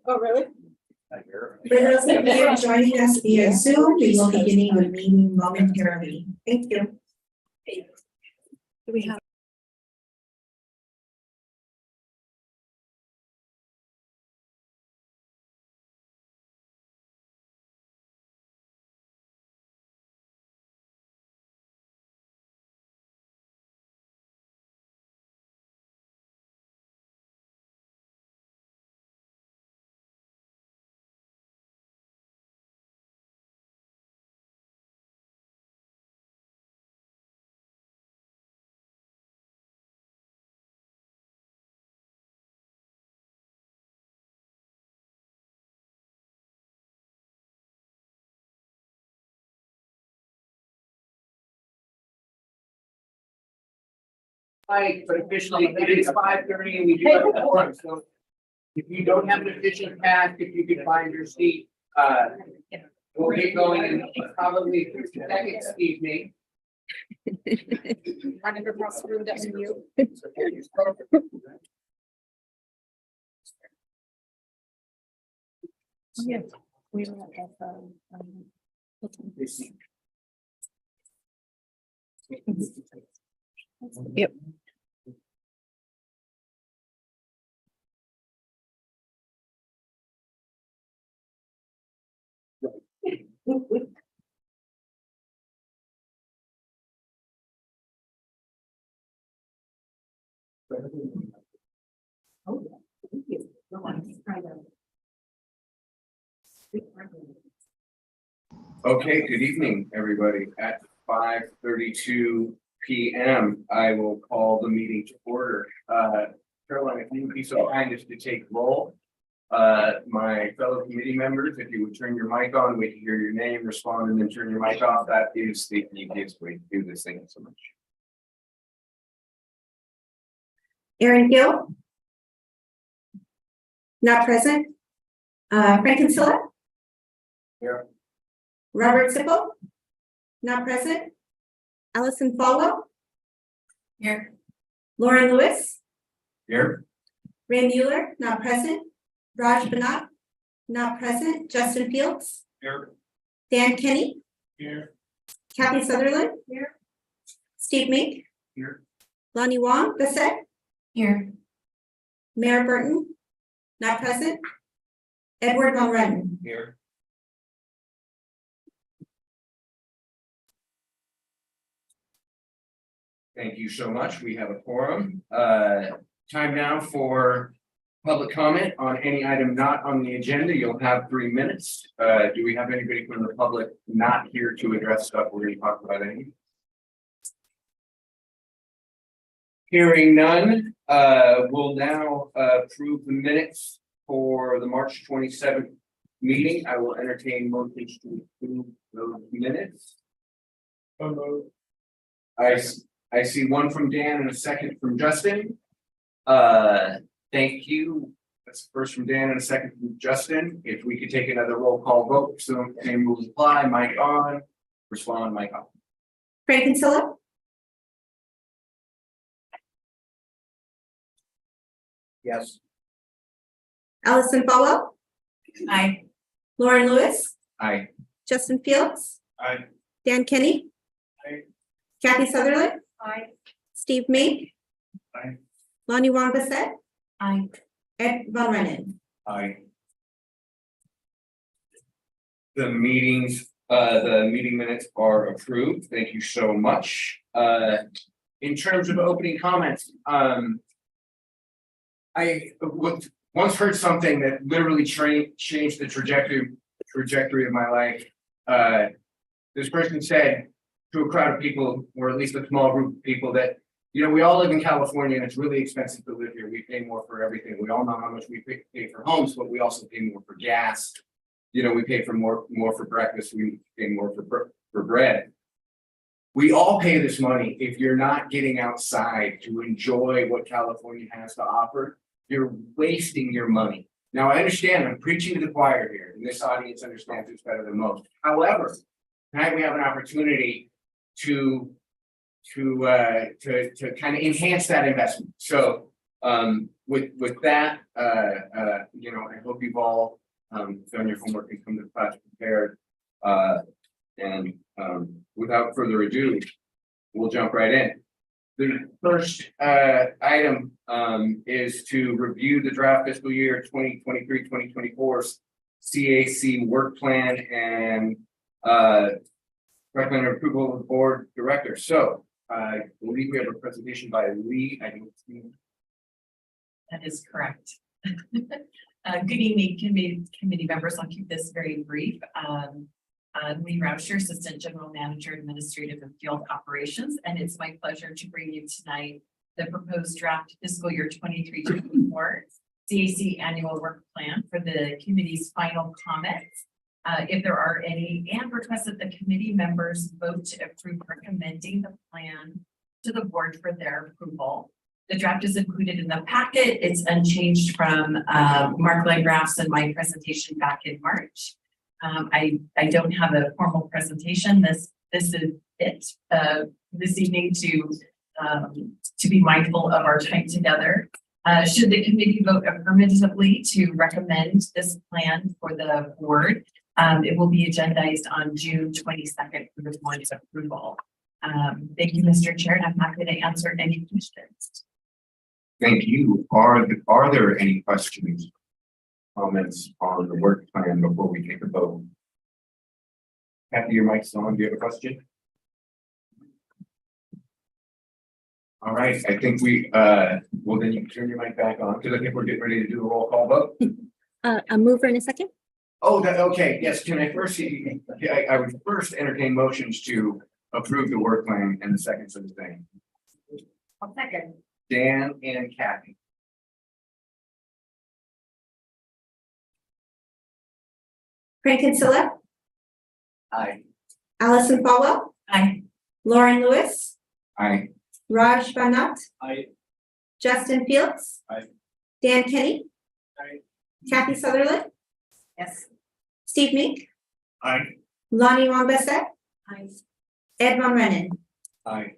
Oh, really? For those of you joining us via Zoom, we will be beginning the meeting momentarily. Thank you. Do we have? Right, but officially it is 5:30 and we do have a quorum, so. If you don't have an official CAC, if you could find your seat, we'll get going in probably 50 seconds, Steve, me. Running across the room, that's you. Yeah, we don't have, Yep. Okay, good evening, everybody. At 5:32 p.m., I will call the meeting to order. Caroline, if you would be so kind as to take roll. My fellow committee members, if you would turn your mic on, we can hear your name, respond, and then turn your mic off. That is the easiest way to do this. Thank you so much. Aaron Gill. Not present. Frank Kinsella. Here. Robert Sipple. Not present. Allison Falwell. Here. Lauren Lewis. Here. Ray Mueller, not present. Raj Banat, not present. Justin Fields. Here. Dan Kenny. Here. Kathy Sutherland. Here. Steve Mink. Here. Lonnie Wong, Bissett. Here. Mayor Burton, not present. Edward Von Rutten. Here. Thank you so much. We have a quorum. Time now for public comment on any item not on the agenda. You'll have 3 minutes. Do we have anybody from the public not here to address stuff we're going to talk about? Any? Hearing none, we'll now approve the minutes for the March 27th meeting. I will entertain motions to approve those minutes. I see one from Dan and a second from Justin. Thank you. That's first from Dan and a second from Justin. If we could take another roll call vote, so same rules apply. Mic on, respond, mic off. Frank Kinsella. Yes. Allison Falwell. Aye. Lauren Lewis. Aye. Justin Fields. Aye. Dan Kenny. Aye. Kathy Sutherland. Aye. Steve Mink. Aye. Lonnie Wong Bissett. Aye. Ed Von Rutten. Aye. The meeting minutes are approved. Thank you so much. In terms of opening comments, I once heard something that literally changed the trajectory of my life. This person said to a crowd of people, or at least a small group of people, that, you know, we all live in California and it's really expensive to live here. We pay more for everything. We all know how much we pay for homes, but we also pay more for gas. You know, we pay for more for breakfast. We pay more for bread. We all pay this money. If you're not getting outside to enjoy what California has to offer, you're wasting your money. Now, I understand I'm preaching to the choir here, and this audience understands this better than most. However, tonight we have an opportunity to kind of enhance that investment. So With that, you know, I hope you've all done your homework and come to class prepared. And without further ado, we'll jump right in. The first item is to review the draft fiscal year 2023-2024 CAC work plan and recommend approval of the board director. So I believe we have a presentation by Lee. I don't see. That is correct. Good evening, committee members. I'll keep this very brief. Lee Rauscher, Assistant General Manager, Administrative and Field Operations, and it's my pleasure to bring you tonight the proposed draft fiscal year 23-24 CAC annual work plan for the committee's final comments. If there are any, and request that the committee members vote to approve recommending the plan to the board for their approval. The draft is included in the packet. It's unchanged from Mark Landgraf's and my presentation back in March. I don't have a formal presentation. This is it this evening to be mindful of our time together. Should the committee vote affirmatively to recommend this plan for the board, it will be agendized on June 22nd for the board's approval. Thank you, Mr. Chair, and I'm happy to answer any questions. Thank you. Are there any questions, comments on the work plan before we take a vote? Kathy, your mic's on. Do you have a question? All right, I think we well then you can turn your mic back on because I think we're getting ready to do a roll call vote. A mover in a second. Oh, that okay. Yes, can I first see? I would first entertain motions to approve the work plan and the second sort of thing. I'll second. Dan and Kathy. Frank Kinsella, Aye. Allison Falwell, Aye. Lauren Lewis, Aye. Raj Banat, Aye. Justin Fields, Aye. Dan Kenny, Aye. Kathy Sutherland, Yes. Steve Meek, Aye. Lonnie Wong-Bassett, Aye. Ed Von Rennen. Aye.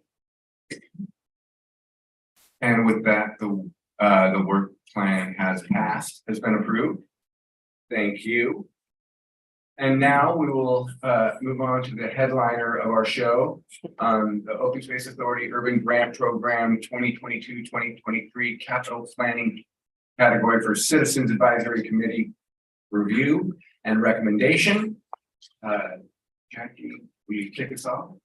And with that, the work plan has been approved. Thank you. And now we will move on to the headliner of our show, the Open Space Authority Urban Grant Program 2022-2023 Capital Planning category for Citizens Advisory Committee review and recommendation. Jackie, will you kick us off?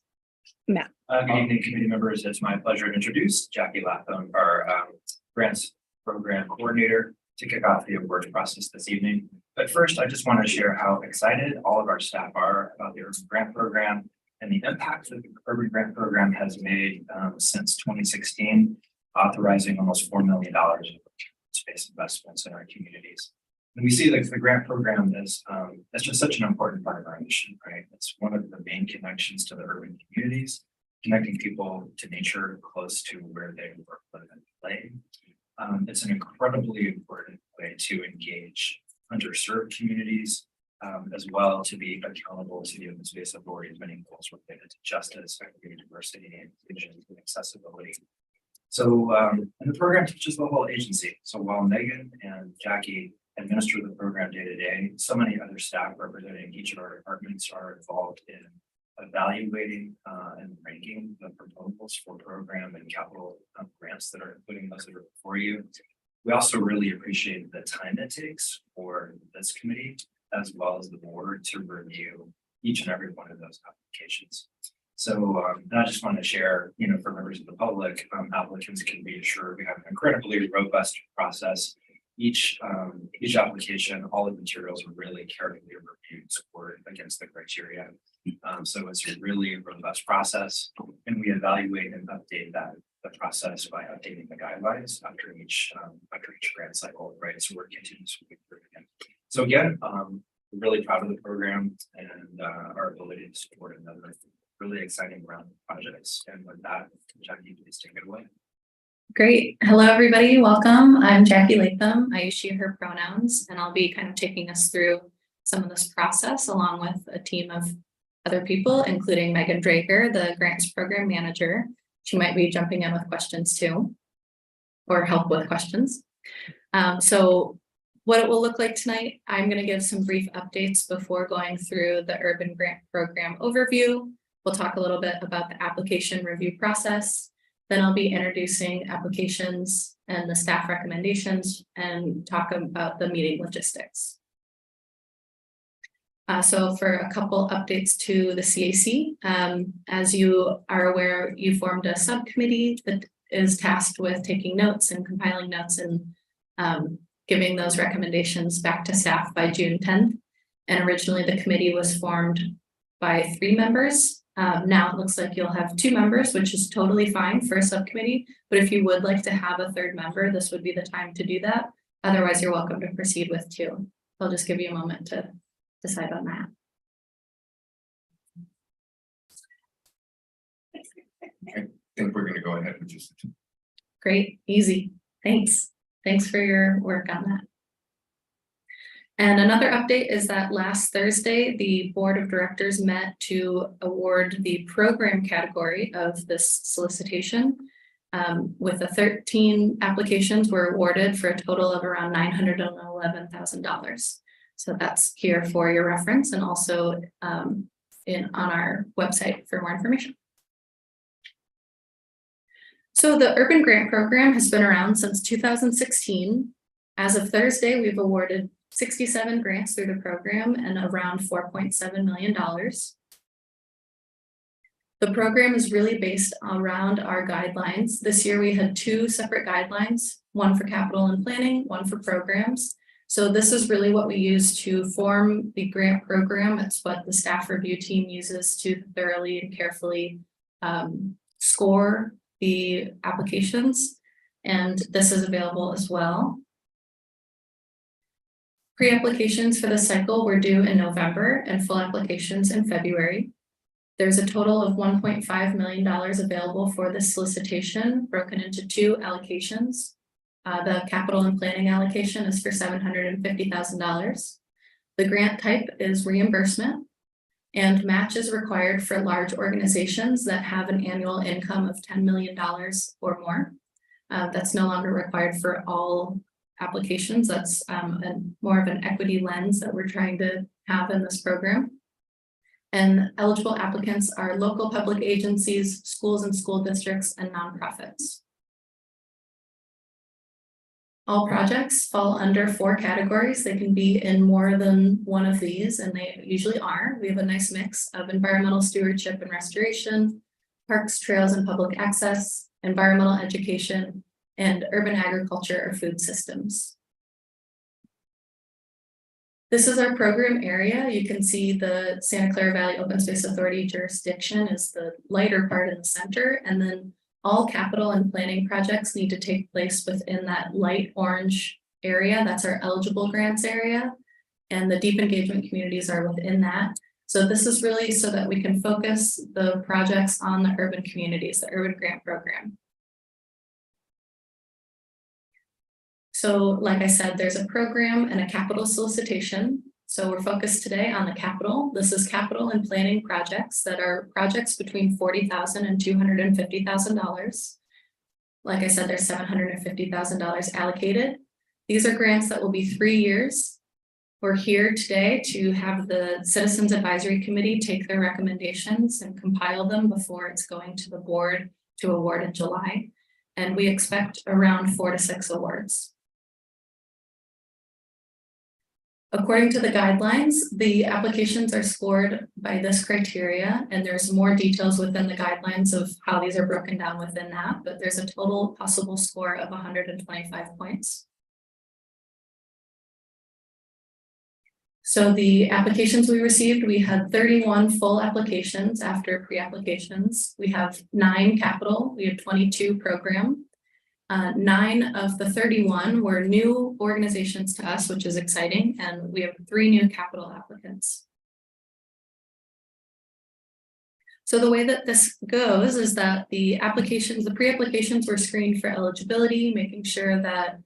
Good evening, committee members. It's my pleasure to introduce Jackie Latham, our grants program coordinator, to kick off the awards process this evening. But first, I just want to share how excited all of our staff are about the Urban Grant Program and the impact that the Urban Grant Program has made since 2016, authorizing almost $4 million in space investments in our communities. And we see that the grant program is that's just such an important part of our mission, right? It's one of the main connections to the urban communities, connecting people to nature close to where they work, live, and play. It's an incredibly important way to engage underserved communities, as well to be accountable to the Open Space Authority's many goals related to justice, equity, diversity, inclusion, and accessibility. So, and the program teaches the whole agency. So while Megan and Jackie administer the program day to day, so many other staff representing each of our departments are involved in evaluating and ranking the proposals for program and capital grants that are including those that are before you. We also really appreciate the time it takes for this committee as well as the board to review each and every one of those applications. So and I just want to share, for members of the public, applicants can be assured we have an incredibly robust process. Each application, all the materials are really carefully reviewed, scored against the criteria. So it's a really robust process, and we evaluate and update the process by updating the guidelines after each grant cycle, right? So we're continuously improving. So again, we're really proud of the program and our ability to support another really exciting round of projects. And with that, Jackie, please take it away. Great. Hello, everybody. Welcome. I'm Jackie Latham. I use she, her pronouns, and I'll be kind of taking us through some of this process along with a team of other people, including Megan Drager, the grants program manager. She might be jumping in with questions too. or help with questions. So what it will look like tonight, I'm going to give some brief updates before going through the urban grant program overview. We'll talk a little bit about the application review process. Then I'll be introducing applications and the staff recommendations and talk about the meeting logistics. So for a couple updates to the CAC, as you are aware, you formed a subcommittee that is tasked with taking notes and compiling notes and giving those recommendations back to staff by June 10th. And originally the committee was formed by 3 members. Now it looks like you'll have 2 members, which is totally fine for a subcommittee. But if you would like to have a 3rd member, this would be the time to do that. Otherwise, you're welcome to proceed with 2. I'll just give you a moment to decide on that. I think we're gonna go ahead with just. Great, easy. Thanks. Thanks for your work on that. And another update is that last Thursday, the board of directors met to award the program category of this solicitation. With the 13 applications were awarded for a total of around $911,000. So that's here for your reference and also on our website for more information. So the Urban Grant Program has been around since 2016. As of Thursday, we've awarded 67 grants through the program and around $4.7 million. The program is really based around our guidelines. This year we had 2 separate guidelines, one for capital and planning, one for programs. So this is really what we use to form the grant program. It's what the staff review team uses to thoroughly and carefully score the applications, and this is available as well. Pre-applications for the cycle were due in November and full applications in February. There's a total of $1.5 million available for this solicitation, broken into 2 allocations. The capital and planning allocation is for $750,000. The grant type is reimbursement, and match is required for large organizations that have an annual income of $10 million or more. That's no longer required for all applications. That's more of an equity lens that we're trying to have in this program. And eligible applicants are local public agencies, schools and school districts, and nonprofits. All projects fall under 4 categories. They can be in more than one of these, and they usually are. We have a nice mix of environmental stewardship and restoration, parks, trails, and public access, environmental education, and urban agriculture or food systems. This is our program area. You can see the Santa Clara Valley Open Space Authority jurisdiction is the lighter part in the center, and then all capital and planning projects need to take place within that light orange area. That's our eligible grants area. And the deep engagement communities are within that. So this is really so that we can focus the projects on the urban communities, the urban grant program. So like I said, there's a program and a capital solicitation. So we're focused today on the capital. This is capital and planning projects that are projects between $40,000 and $250,000. Like I said, there's $750,000 allocated. These are grants that will be 3 years. We're here today to have the Citizens Advisory Committee take their recommendations and compile them before it's going to the board to award in July. And we expect around 4 to 6 awards. According to the guidelines, the applications are scored by this criteria, and there's more details within the guidelines of how these are broken down within that, but there's a total possible score of 125 points. So the applications we received, we had 31 full applications after pre-applications. We have 9 capital, we have 22 program. 9 of the 31 were new organizations to us, which is exciting, and we have 3 new capital applicants. So the way that this goes is that the pre-applications were screened for eligibility, making sure that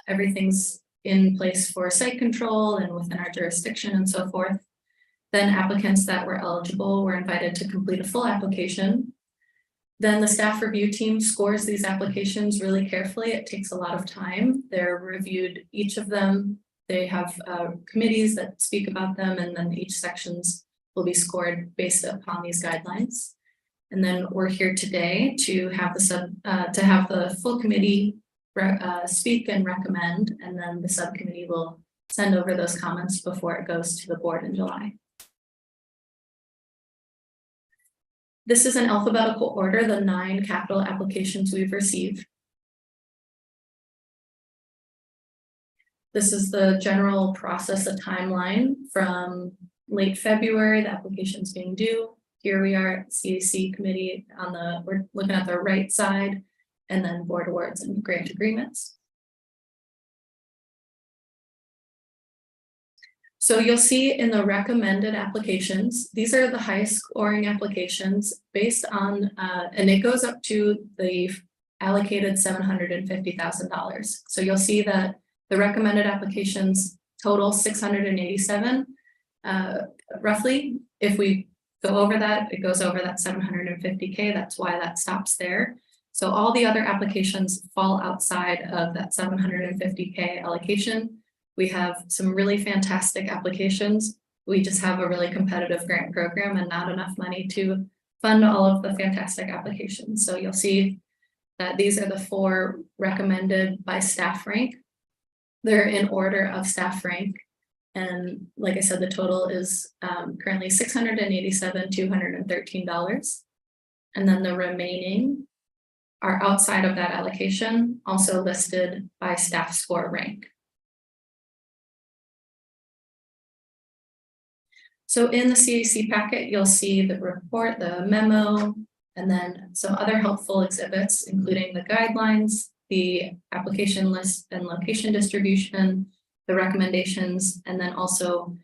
everything's in place for site control and within our jurisdiction and so forth. Then applicants that were eligible were invited to complete a full application. Then the staff review team scores these applications really carefully. It takes a lot of time. They're reviewed, each of them. They have committees that speak about them, and then each sections will be scored based upon these guidelines. And then we're here today to have the full committee speak and recommend, and then the subcommittee will send over those comments before it goes to the board in July. This is in alphabetical order, the 9 capital applications we've received. This is the general process, a timeline from late February, the application's being due. Here we are at CAC committee we're looking at the right side, and then board awards and grant agreements. So you'll see in the recommended applications, these are the highest scoring applications based on, and it goes up to the allocated $750,000. So you'll see that the recommended applications total 687, roughly. If we go over that, it goes over that 750K. That's why that stops there. So all the other applications fall outside of that 750K allocation. We have some really fantastic applications. We just have a really competitive grant program and not enough money to fund all of the fantastic applications. So you'll see that these are the 4 recommended by staff rank. They're in order of staff rank. And like I said, the total is currently $687,213. And then the remaining are outside of that allocation, also listed by staff score rank. So in the CAC packet, you'll see the report, the memo, and then some other helpful exhibits, including the guidelines, the application list and location distribution, the recommendations, and then also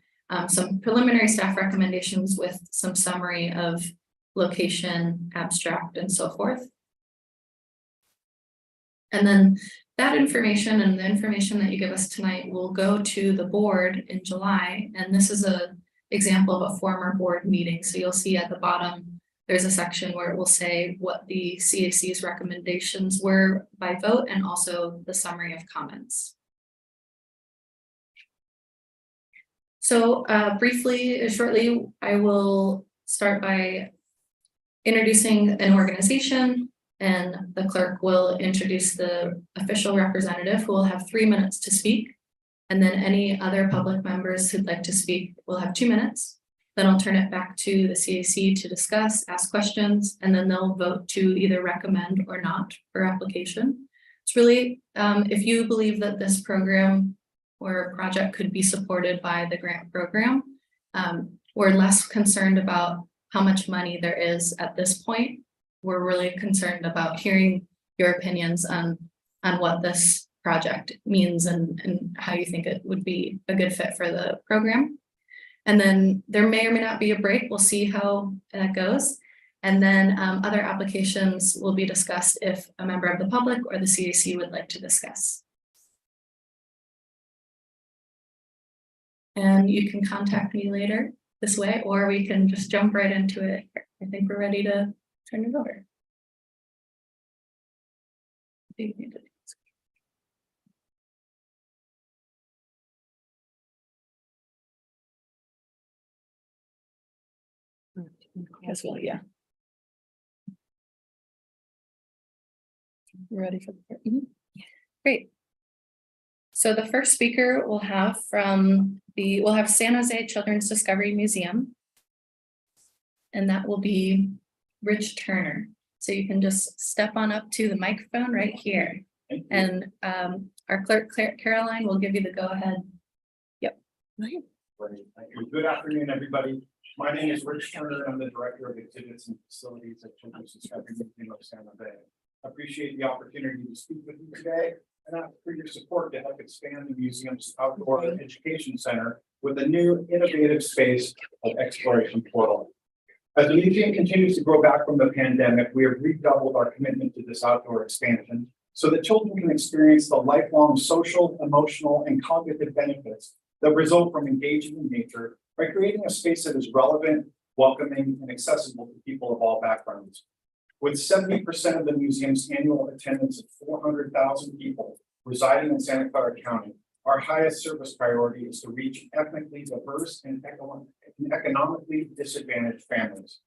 some preliminary staff recommendations with some summary of location, abstract, and so forth. And then that information and the information that you give us tonight will go to the board in July. And this is an example of a former board meeting. So you'll see at the bottom, there's a section where it will say what the CAC's recommendations were by vote and also the summary of comments. So briefly, shortly, I will start by introducing an organization, and the clerk will introduce the official representative who will have 3 minutes to speak. And then any other public members who'd like to speak will have 2 minutes. Then I'll turn it back to the CAC to discuss, ask questions, and then they'll vote to either recommend or not for application. It's really, if you believe that this program or project could be supported by the grant program, we're less concerned about how much money there is at this point. We're really concerned about hearing your opinions on what this project means and how you think it would be a good fit for the program. And then there may or may not be a break. We'll see how that goes. And then other applications will be discussed if a member of the public or the CAC would like to discuss. And you can contact me later this way, or we can just jump right into it. I think we're ready to turn it over. As well, yeah. Ready for the Great. So the first speaker we'll have we'll have San Jose Children's Discovery Museum. And that will be Rich Turner. So you can just step on up to the microphone right here. And our clerk, Caroline, will give you the go-ahead. Yep. Thank you. Good afternoon, everybody. My name is Rich Turner. I'm the Director of Exhibits and Facilities at Children's Discovery Museum of San Jose. I appreciate the opportunity to speak with you today and ask for your support to help expand the museum's outdoor education center with a new innovative space of exploration portal. As the museum continues to grow back from the pandemic, we have redoubled our commitment to this outdoor expansion so that children can experience the lifelong social, emotional, and cognitive benefits that result from engaging in nature by creating a space that is relevant, welcoming, and accessible to people of all backgrounds. With 70% of the museum's annual attendance of 400,000 people residing in Santa Clara County, our highest service priority is to reach ethnically diverse and economically disadvantaged families.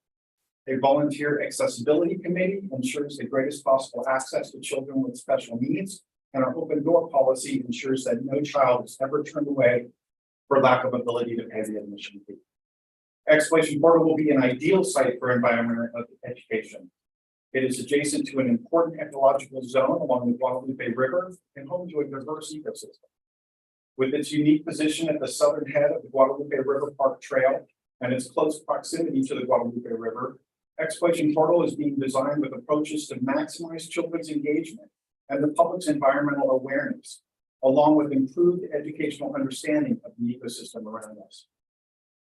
A volunteer accessibility committee ensures the greatest possible access to children with special needs, and our open door policy ensures that no child is ever turned away for lack of ability to pay the admission fee. Exploration Portal will be an ideal site for environmental education. It is adjacent to an important ecological zone along the Guadalupe River and home to a diverse ecosystem. With its unique position at the southern head of the Guadalupe River Park Trail and its close proximity to the Guadalupe River, Exploration Portal is being designed with approaches to maximize children's engagement and the public's environmental awareness, along with improved educational understanding of the ecosystem around us.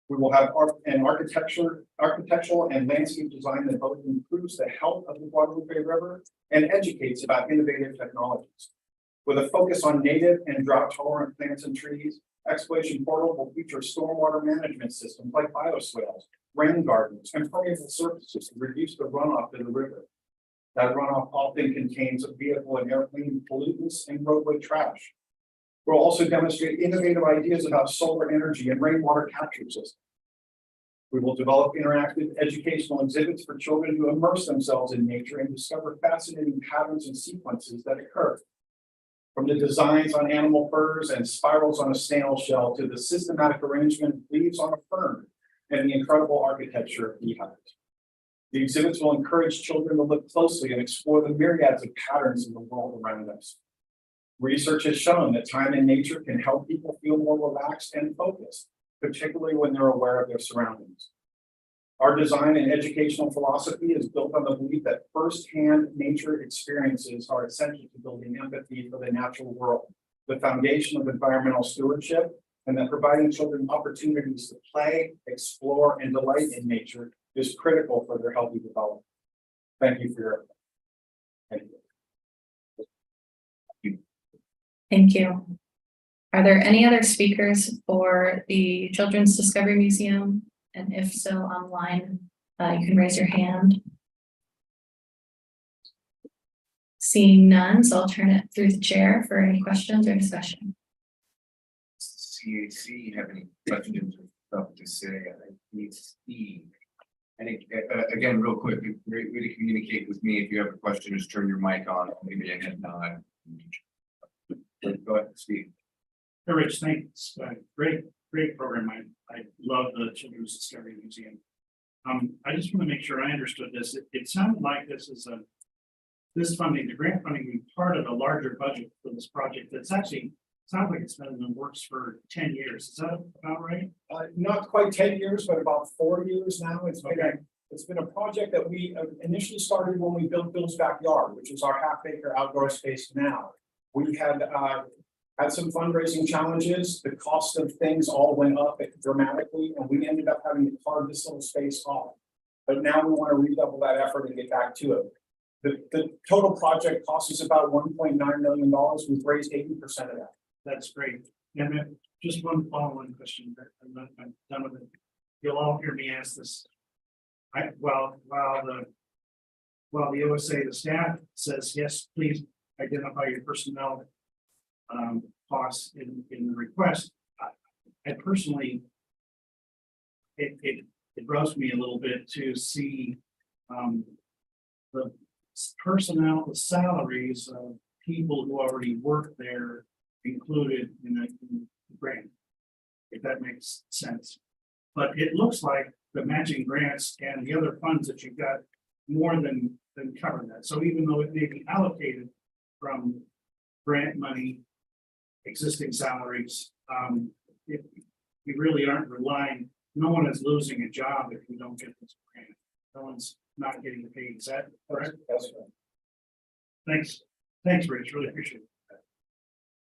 We will have an architectural and landscape design that both improves the health of the Guadalupe River and educates about innovative technologies. With a focus on native and drought-tolerant plants and trees, Exploration Portal will feature stormwater management systems like bioswales, rain gardens, and permeable surfaces to reduce the runoff to the river. That runoff often contains vehicle and airplane pollutants and roadway trash. We'll also demonstrate innovative ideas about solar energy and rainwater capture systems. We will develop interactive educational exhibits for children to immerse themselves in nature and discover fascinating patterns and sequences that occur. From the designs on animal furs and spirals on a snail shell to the systematic arrangement of leaves on a fern and the incredible architecture of beehives. The exhibits will encourage children to look closely and explore the myriads of patterns in the world around us. Research has shown that time in nature can help people feel more relaxed and focused, particularly when they're aware of their surroundings. Our design and educational philosophy is built on the belief that firsthand nature experiences are essential to building empathy for the natural world, the foundation of environmental stewardship, and that providing children opportunities to play, explore, and delight in nature is critical for their healthy development. Thank you for your attention. Thank you. Are there any other speakers for the Children's Discovery Museum? And if so, online, you can raise your hand. Seeing none, so I'll turn it through the chair for any questions or discussion. CAC, have any questions or stuff to say? I think, again, real quick, great way to communicate with me. If you have a question, just turn your mic on, maybe I can nod. Go ahead, Steve. Hey, Rich, thanks. Great program. I love the Children's Discovery Museum. I just want to make sure I understood this. It sounded like this funding, the grant funding, be part of a larger budget for this project. That's actually sounds like it's been in the works for 10 years. Is that about right? Not quite 10 years, but about 4 years now. It's been a project that we initially started when we built Bill's Backyard, which is our half-acre outdoor space now. We had some fundraising challenges. The cost of things all went up dramatically, and we ended up having to carve this little space off. But now we want to redouble that effort and get back to it. The total project cost is about $1.9 million. We've raised 80% of that. That's great. And then just one follow-on question. I'm done with it. You'll all hear me ask this. While the OSA, the staff says, yes, please identify your personnel costs in the request. I personally, it rubs me a little bit to see the personnel, the salaries of people who already work there included in the grant, if that makes sense. But it looks like the matching grants and the other funds that you've got more than cover that. So even though it may be allocated from grant money, existing salaries, we really aren't relying, no one is losing a job if we don't get this grant. No one's not getting paid. Is that correct? That's right. Thanks, Rich. Really appreciate it.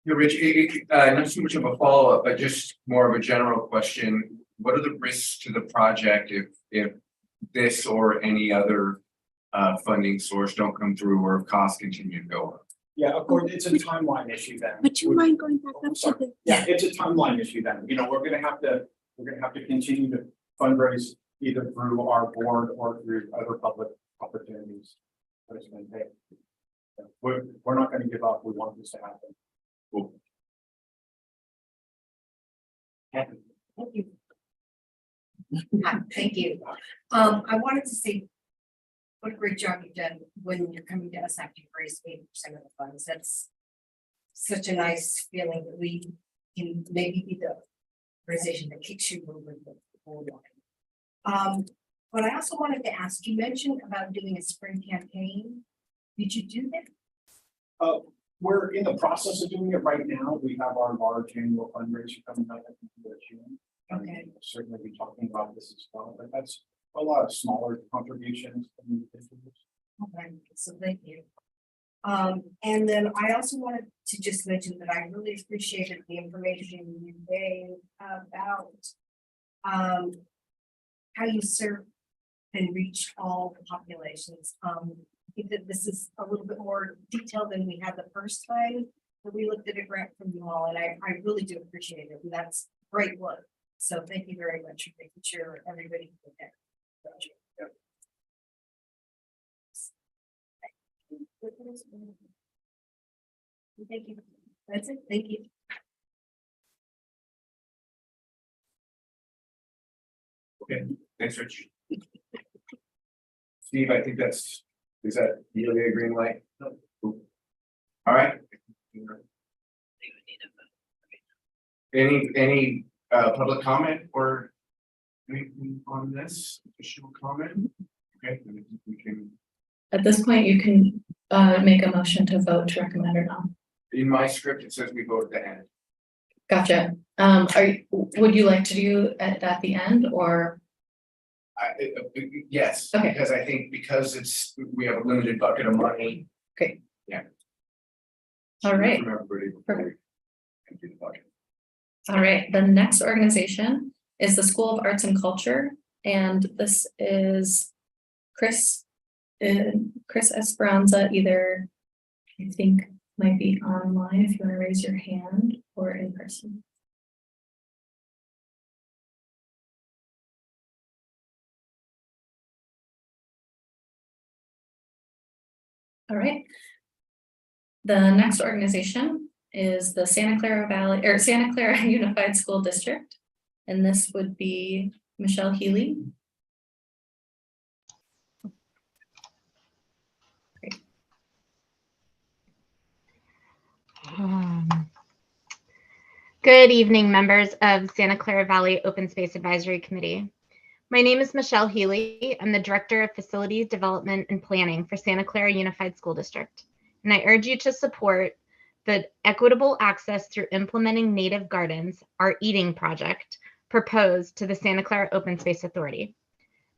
Yeah, Rich, not so much of a follow-up, but just more of a general question. What are the risks to the project if this or any other funding source don't come through, or if costs continue to go up? Yeah, of course, it's a timeline issue then. Would you mind going back up to the? Yeah, it's a timeline issue then. You know, we're gonna have to continue to fundraise either through our board or through other public opportunities. what it's gonna take. We're not gonna give up. We want this to happen. Cool. Thank you. Hi, thank you. I wanted to say what a great job you've done when you're coming to us after you've raised 80% of the funds. That's such a nice feeling that we can maybe be the organization that kicks you moving forward. But I also wanted to ask, you mentioned about doing a spring campaign. Did you do that? We're in the process of doing it right now. We have our large annual fundraiser coming up at the end of June. Okay. We'll certainly be talking about this as well, but that's a lot of smaller contributions from individuals. Okay, so thank you. And then I also wanted to just mention that I really appreciated the information you gave about how you serve and reach all the populations. I think that this is a little bit more detailed than we had the first time that we looked at a grant from you all, and I really do appreciate it. And that's great work. So thank you very much for making sure everybody can get that. Thank you. That's it. Thank you. Okay, thanks, Rich. Steve, I think is that the green light? Cool. All right. Any public comment or anything on this additional comment? Okay, we can, At this point, you can make a motion to vote to recommend or not. in my script, it says we vote at the end. Gotcha. Would you like to do it at the end or? Yes, Okay. because I think we have a limited bucket of money. Okay. Yeah. All right. From everybody before we empty the bucket. All right, the next organization is the School of Arts and Culture, and this is Chris Esperanza, either I think might be online if you want to raise your hand, or in person. All right. The next organization is the Santa Clara Unified School District. And this would be Michelle Healy. Great. Good evening, members of Santa Clara Valley Open Space Advisory Committee. My name is Michelle Healy. I'm the Director of Facilities Development and Planning for Santa Clara Unified School District. And I urge you to support the Equitable Access Through Implementing Native Gardens, our EATING project, proposed to the Santa Clara Open Space Authority.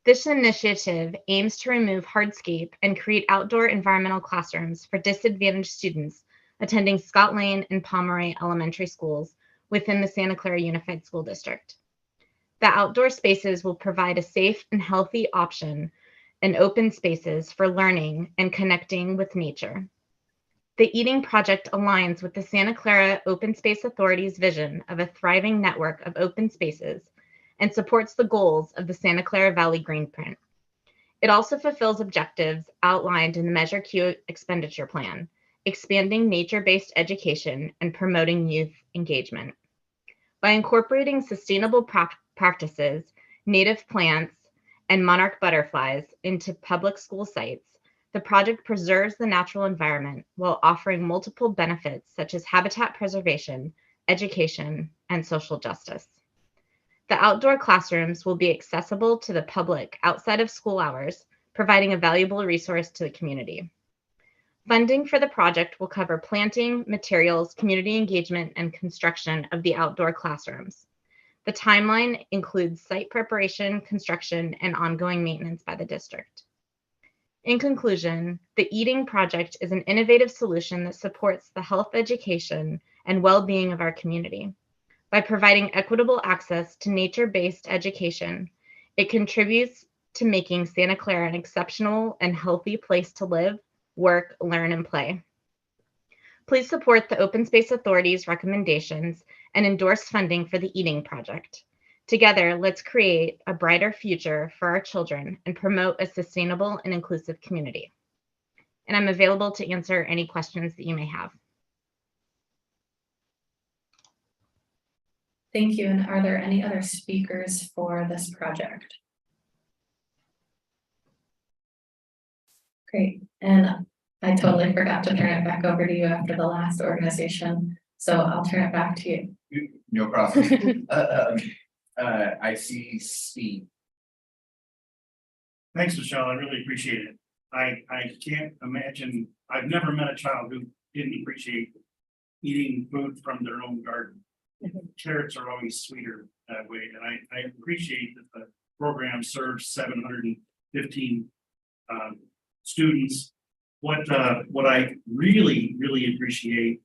This initiative aims to remove hardscape and create outdoor environmental classrooms for disadvantaged students attending Scott Lane and Pomeroy elementary schools within the Santa Clara Unified School District. The outdoor spaces will provide a safe and healthy option and open spaces for learning and connecting with nature. The EATING project aligns with the Santa Clara Open Space Authority's vision of a thriving network of open spaces and supports the goals of the Santa Clara Valley Greenprint. It also fulfills objectives outlined in the Measure Q expenditure plan, expanding nature-based education and promoting youth engagement. By incorporating sustainable practices, native plants, and monarch butterflies into public school sites, the project preserves the natural environment while offering multiple benefits such as habitat preservation, education, and social justice. The outdoor classrooms will be accessible to the public outside of school hours, providing a valuable resource to the community. Funding for the project will cover planting, materials, community engagement, and construction of the outdoor classrooms. The timeline includes site preparation, construction, and ongoing maintenance by the district. In conclusion, the EATING project is an innovative solution that supports the health education and well-being of our community. By providing equitable access to nature-based education, it contributes to making Santa Clara an exceptional and healthy place to live, work, learn, and play. Please support the Open Space Authority's recommendations and endorse funding for the EATING project. Together, let's create a brighter future for our children and promote a sustainable and inclusive community. and I'm available to answer any questions that you may have. Thank you. And are there any other speakers for this project? Great. And I totally forgot to turn it back over to you after the last organization. So I'll turn it back to you. No problem. I see Steve. Thanks, Michelle. I really appreciate it. I can't imagine, I've never met a child who didn't appreciate eating food from their own garden. Carrots are always sweeter that way, and I appreciate that the program serves 715 students. What I really appreciate,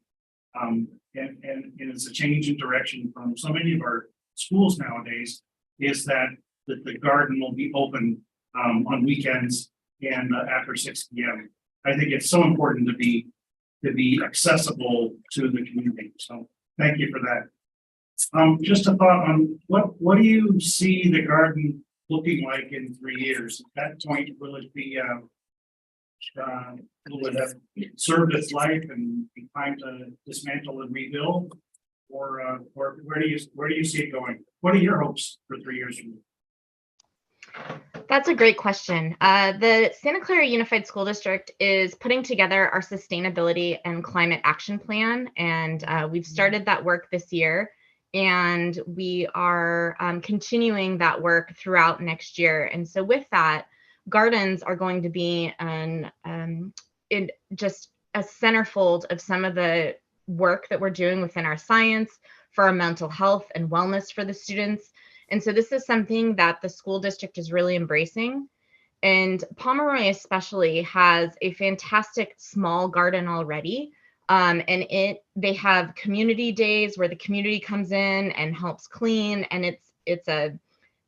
and it's a change in direction from so many of our schools nowadays, is that the garden will be open on weekends and after 6 p.m. I think it's so important to be accessible to the community. So thank you for that. Just a thought on what do you see the garden looking like in 3 years? At that point, will it be will it have served its life and be time to dismantle and rebuild, or where do you see it going? What are your hopes for 3 years from now? That's a great question. The Santa Clara Unified School District is putting together our sustainability and climate action plan, and we've started that work this year, and we are continuing that work throughout next year. And so with that, gardens are going to be just a centerfold of some of the work that we're doing within our science, for our mental health and wellness for the students. And so this is something that the school district is really embracing. And Pomeroy especially has a fantastic small garden already. And they have community days where the community comes in and helps clean. And it's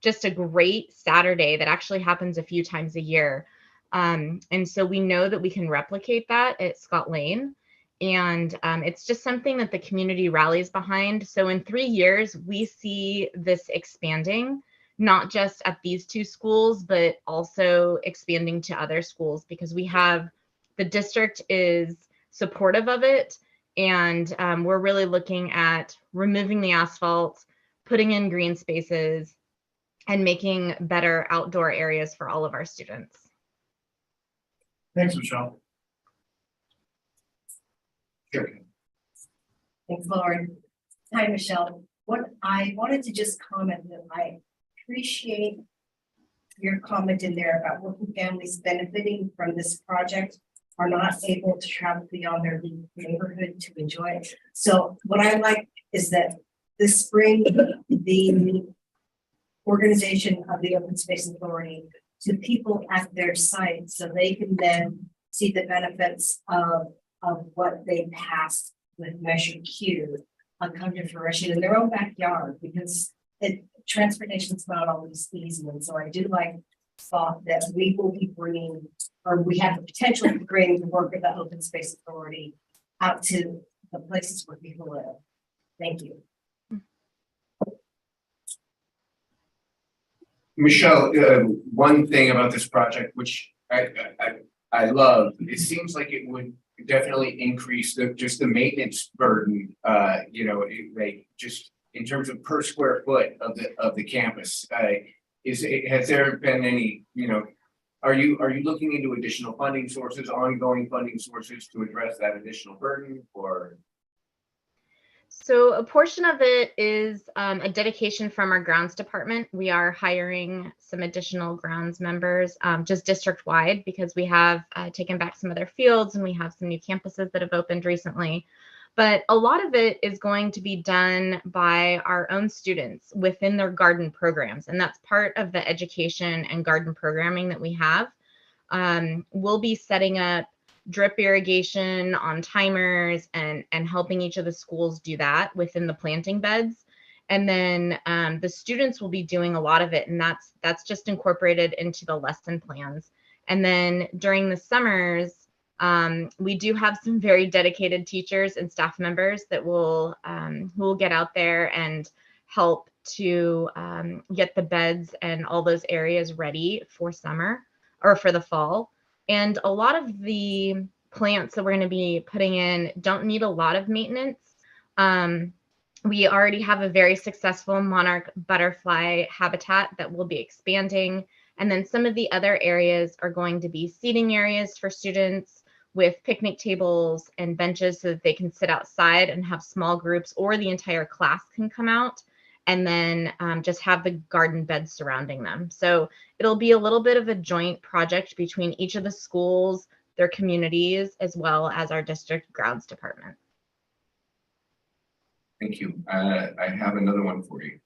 just a great Saturday that actually happens a few times a year. And so we know that we can replicate that at Scott Lane. And it's just something that the community rallies behind. So in 3 years, we see this expanding, not just at these 2 schools, but also expanding to other schools, because the district is supportive of it. And we're really looking at removing the asphalt, putting in green spaces, and making better outdoor areas for all of our students. Thanks, Michelle. Sure. Thanks, Lauren. Hi, Michelle. What I wanted to just comment that I appreciate your comment in there about working families benefiting from this project are not able to travel beyond their neighborhood to enjoy it. So what I like is that this spring, the organization of the Open Space Authority to people at their site, so they can then see the benefits of what they passed with Measure Q come to fruition in their own backyard, because transportation is not always easy. And so I do like thought that we will be bringing, or we have the potential to bring the work of the Open Space Authority out to the places where people live. Thank you. Michelle, one thing about this project, which I love, it seems like it would definitely increase just the maintenance burden, like just in terms of per square foot of the campus. Has there been any, are you looking into additional funding sources, ongoing funding sources to address that additional burden, or? So a portion of it is a dedication from our grounds department. We are hiring some additional grounds members, just district wide, because we have taken back some of their fields and we have some new campuses that have opened recently. But a lot of it is going to be done by our own students within their garden programs. And that's part of the education and garden programming that we have. We'll be setting up drip irrigation on timers and helping each of the schools do that within the planting beds. And then the students will be doing a lot of it, and that's just incorporated into the lesson plans. And then during the summers, we do have some very dedicated teachers and staff members that will who will get out there and help to get the beds and all those areas ready for summer or for the fall. And a lot of the plants that we're going to be putting in don't need a lot of maintenance. We already have a very successful monarch butterfly habitat that we'll be expanding. And then some of the other areas are going to be seating areas for students with picnic tables and benches so that they can sit outside and have small groups, or the entire class can come out, and then just have the garden beds surrounding them. So it'll be a little bit of a joint project between each of the schools, their communities, as well as our district grounds department. Thank you. I have another one for you.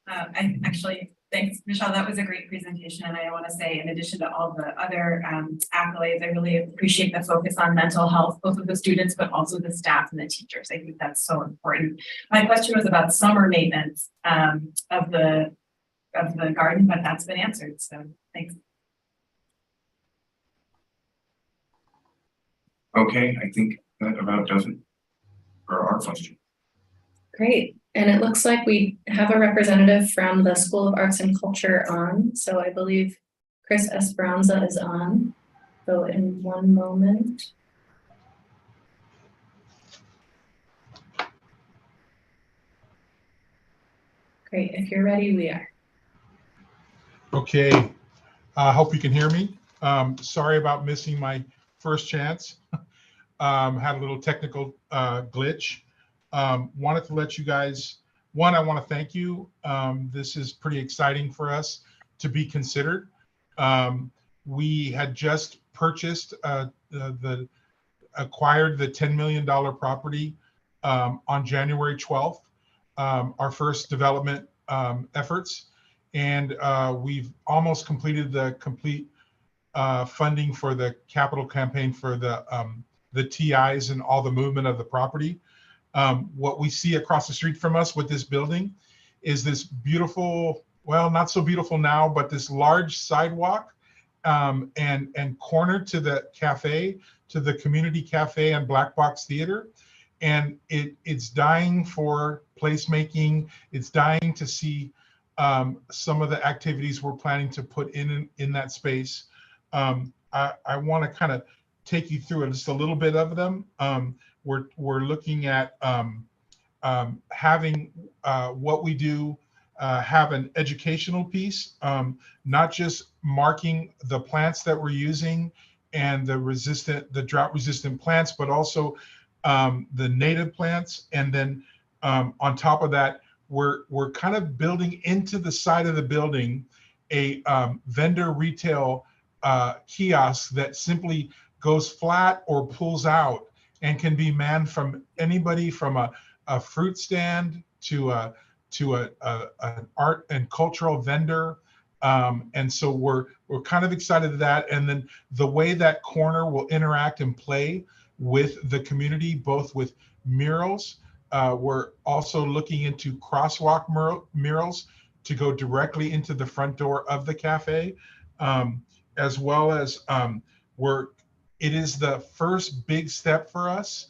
I actually, thanks, Michelle. That was a great presentation. And I want to say, in addition to all the other accolades, I really appreciate the focus on mental health, both of the students, but also the staff and the teachers. I think that's so important. My question was about summer maintenance of the garden, but that's been answered. So thanks. Okay, I think that about does it for our question. Great. And it looks like we have a representative from the School of Arts and Culture on. So I believe Chris Esperanza is on. So in one moment. Great. If you're ready, we are. Okay. I hope you can hear me. Sorry about missing my first chance. Had a little technical glitch. Wanted to let you guys, I want to thank you. This is pretty exciting for us to be considered. We had just purchased acquired the $10 million property on January 12th, our first development efforts. And we've almost completed the complete funding for the capital campaign for the TIs and all the movement of the property. What we see across the street from us with this building is this beautiful, well, not so beautiful now, but this large sidewalk and corner to the cafe, to the community cafe and Black Box Theater. And it's dying for placemaking. It's dying to see some of the activities we're planning to put in that space. I want to kind of take you through just a little bit of them. We're looking at having what we do have an educational piece, not just marking the plants that we're using and the drought resistant plants, but also the native plants. And then on top of that, we're kind of building into the side of the building a vendor retail kiosk that simply goes flat or pulls out and can be manned from anybody from a fruit stand to an art and cultural vendor. And so we're kind of excited at that. And then the way that corner will interact and play with the community, both with murals. We're also looking into crosswalk murals to go directly into the front door of the cafe, as well as it is the first big step for us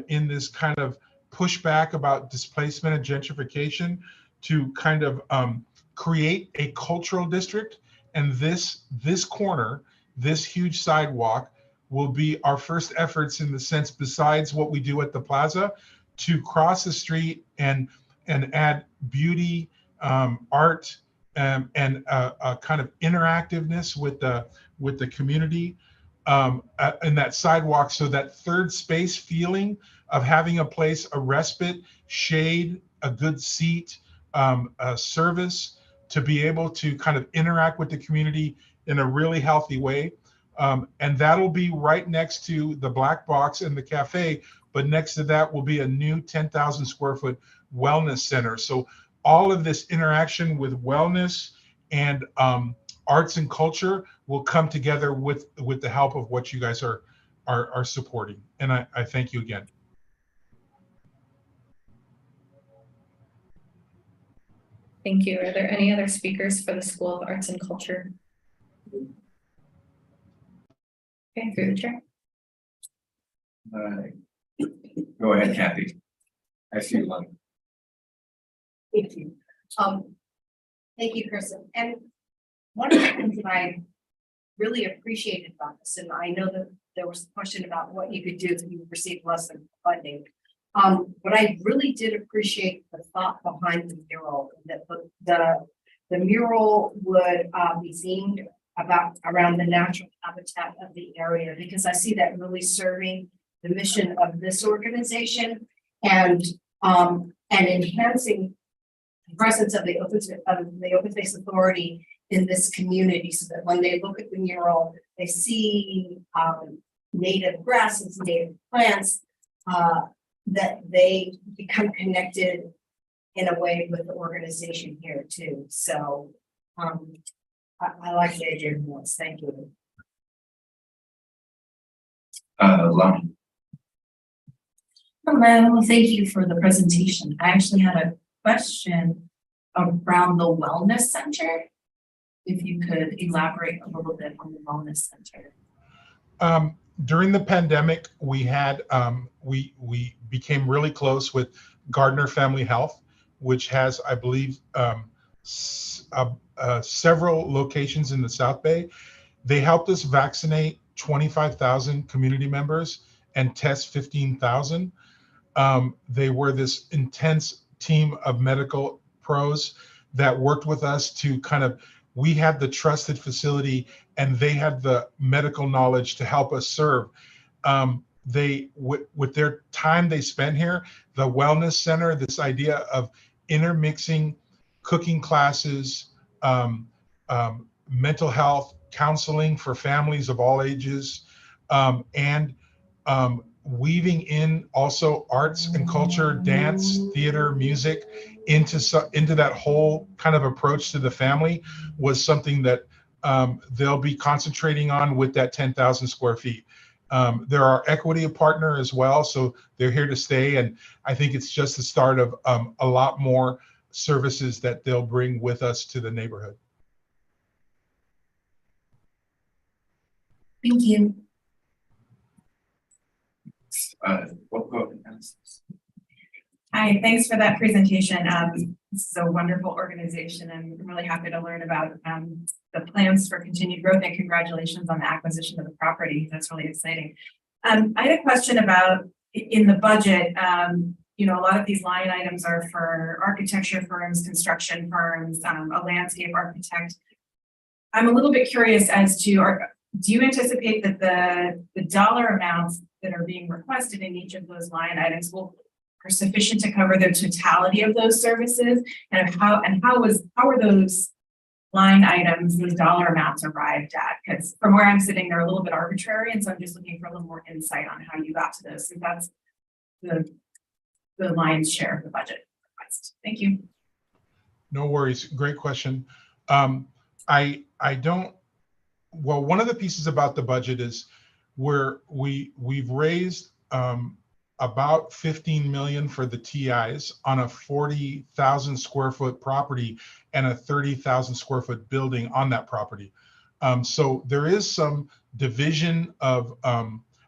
in this kind of pushback about displacement and gentrification to kind of create a cultural district. And this corner, this huge sidewalk, will be our first efforts in the sense, besides what we do at the plaza, to cross the street and add beauty, art, and a kind of interactiveness with the community in that sidewalk. So that third space feeling of having a place, a respite, shade, a good seat, a service, to be able to kind of interact with the community in a really healthy way. And that'll be right next to the Black Box and the cafe, but next to that will be a new 10,000 square foot wellness center. So all of this interaction with wellness and arts and culture will come together with the help of what you guys are supporting. And I thank you again. Thank you. Are there any other speakers for the School of Arts and Culture? Okay, through the chair. Go ahead, Kathy. I see you, Lynn. Thank you. Thank you, Kristen. And one of the things that I really appreciated about this, and I know that there was a question about what you could do if you received less than funding. But I really did appreciate the thought behind the mural, that the mural would be themed around the natural habitat of the area, because I see that really serving the mission of this organization and enhancing the presence of the Open Space Authority in this community, so that when they look at the mural, they see native grasses, native plants, that they become connected in a way with the organization here too. So I like the idea of this. Thank you. Lonnie. Hello, thank you for the presentation. I actually had a question around the wellness center. If you could elaborate a little bit on the wellness center. During the pandemic, we had we became really close with Gardner Family Health, which has, I believe, several locations in the South Bay. They helped us vaccinate 25,000 community members and test 15,000. They were this intense team of medical pros that worked with us to we had the trusted facility and they had the medical knowledge to help us serve. They, with their time they spent here, the wellness center, this idea of intermixing cooking classes, mental health counseling for families of all ages, and weaving in also arts and culture, dance, theater, music into that whole kind of approach to the family was something that they'll be concentrating on with that 10,000 square feet. They're our equity partner as well, so they're here to stay. And I think it's just the start of a lot more services that they'll bring with us to the neighborhood. Thank you. Hi, thanks for that presentation. This is a wonderful organization and I'm really happy to learn about the plans for continued growth, and congratulations on the acquisition of the property. That's really exciting. I had a question about in the budget, you know, a lot of these line items are for architecture firms, construction firms, a landscape architect. I'm a little bit curious as to, do you anticipate that the dollar amounts that are being requested in each of those line items are sufficient to cover the totality of those services? And how are those line items, those dollar amounts arrived at? Because from where I'm sitting, they're a little bit arbitrary. And so I'm just looking for a little more insight on how you got to those. So that's the lion's share of the budget request. Thank you. No worries. Great question. Well, one of the pieces about the budget is we've raised about 15 million for the TIs on a 40,000 square foot property and a 30,000 square foot building on that property. So there is some division of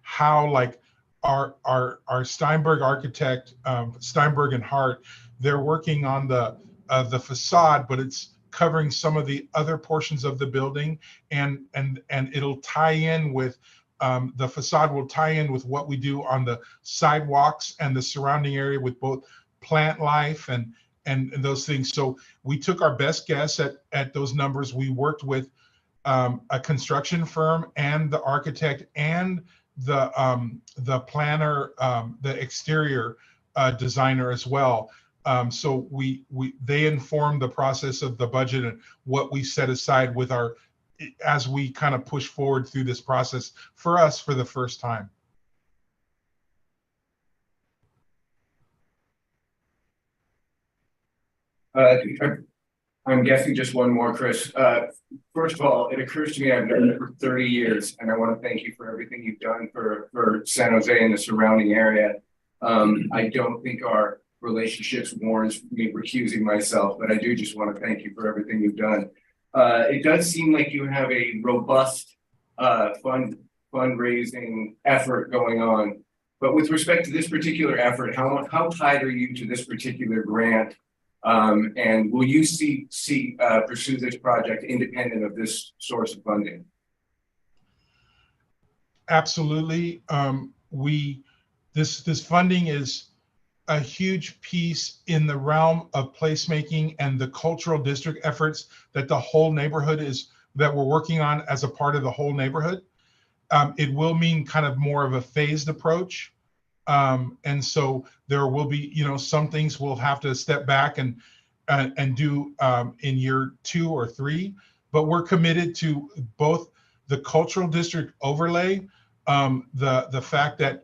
how, like, our Steinberg architect, Steinberg and Hart, they're working on the facade, but it's covering some of the other portions of the building, and it'll tie in with the facade will tie in with what we do on the sidewalks and the surrounding area with both plant life and those things. So we took our best guess at those numbers. We worked with a construction firm and the architect and the planner, the exterior designer as well. So they informed the process of the budget and what we set aside with as we kind of push forward through this process for us for the first time. I'm guessing just one more, Chris. First of all, it occurs to me I've known you for 30 years, and I want to thank you for everything you've done for San Jose and the surrounding area. I don't think our relationships warrants me recusing myself, but I do just want to thank you for everything you've done. It does seem like you have a robust fundraising effort going on, but with respect to this particular effort, how tied are you to this particular grant? And will you pursue this project independent of this source of funding? Absolutely. This funding is a huge piece in the realm of placemaking and the cultural district efforts that the whole neighborhood that we're working on as a part of the whole neighborhood. It will mean kind of more of a phased approach. And so there will be, some things we'll have to step back and do in year 2 or 3, but we're committed to both the cultural district overlay, the fact that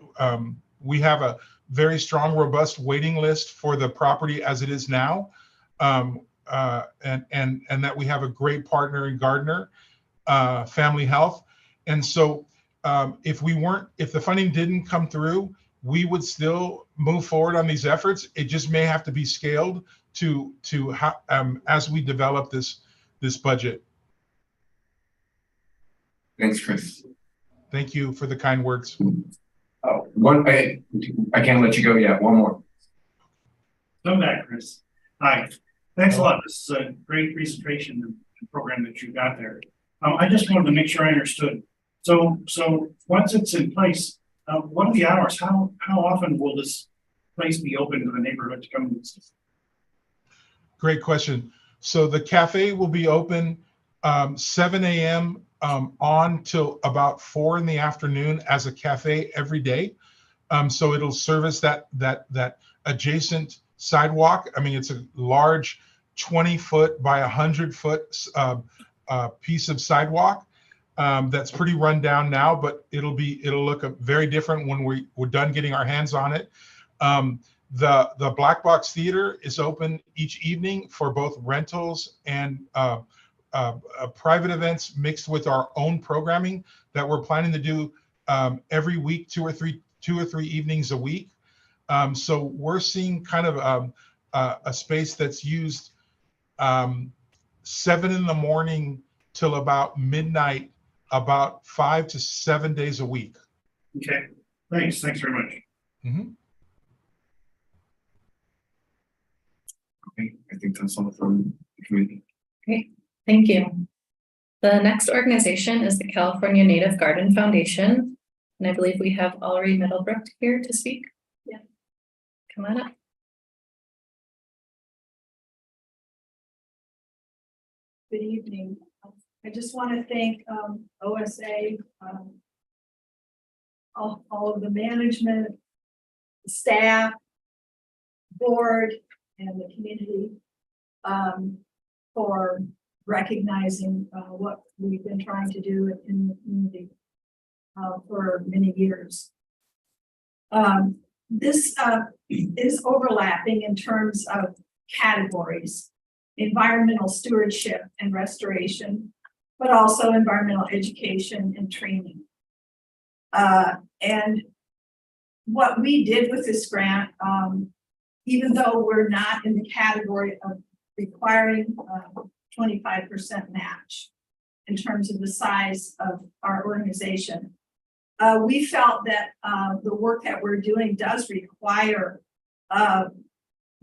we have a very strong, robust waiting list for the property as it is now, and that we have a great partner in Gardner Family Health. And so if the funding didn't come through, we would still move forward on these efforts. It just may have to be scaled as we develop this budget. Thanks, Chris. Thank you for the kind words. Oh, I can't let you go yet. One more. Come back, Chris. Hi, thanks a lot. This is a great presentation and program that you got there. I just wanted to make sure I understood. So once it's in place, what are the hours? How often will this place be open to the neighborhood to come and visit? Great question. So the cafe will be open 7 a.m. On till about 4 in the afternoon as a cafe every day. So it'll service that adjacent sidewalk. I mean, it's a large 20-foot by 100-foot piece of sidewalk that's pretty run down now, but it'll look very different when we're done getting our hands on it. The Black Box Theater is open each evening for both rentals and private events mixed with our own programming that we're planning to do every week, 2 or 3 evenings a week. So we're seeing kind of a space that's used 7 in the morning till about midnight, about 5 to 7 days a week. Okay, thanks very much. Mm-hmm. Okay, I think that's all from the community. Great, thank you. The next organization is the California Native Garden Foundation, and I believe we have Ulrich Middlebrook here to speak. Yeah, come on up. Good evening. I just want to thank OSA, all of the management, the staff, board, and the community for recognizing what we've been trying to do in the community for many years. This is overlapping in terms of categories: environmental stewardship and restoration, but also environmental education and training. And what we did with this grant, even though we're not in the category of requiring 25% match in terms of the size of our organization, we felt that the work that we're doing does require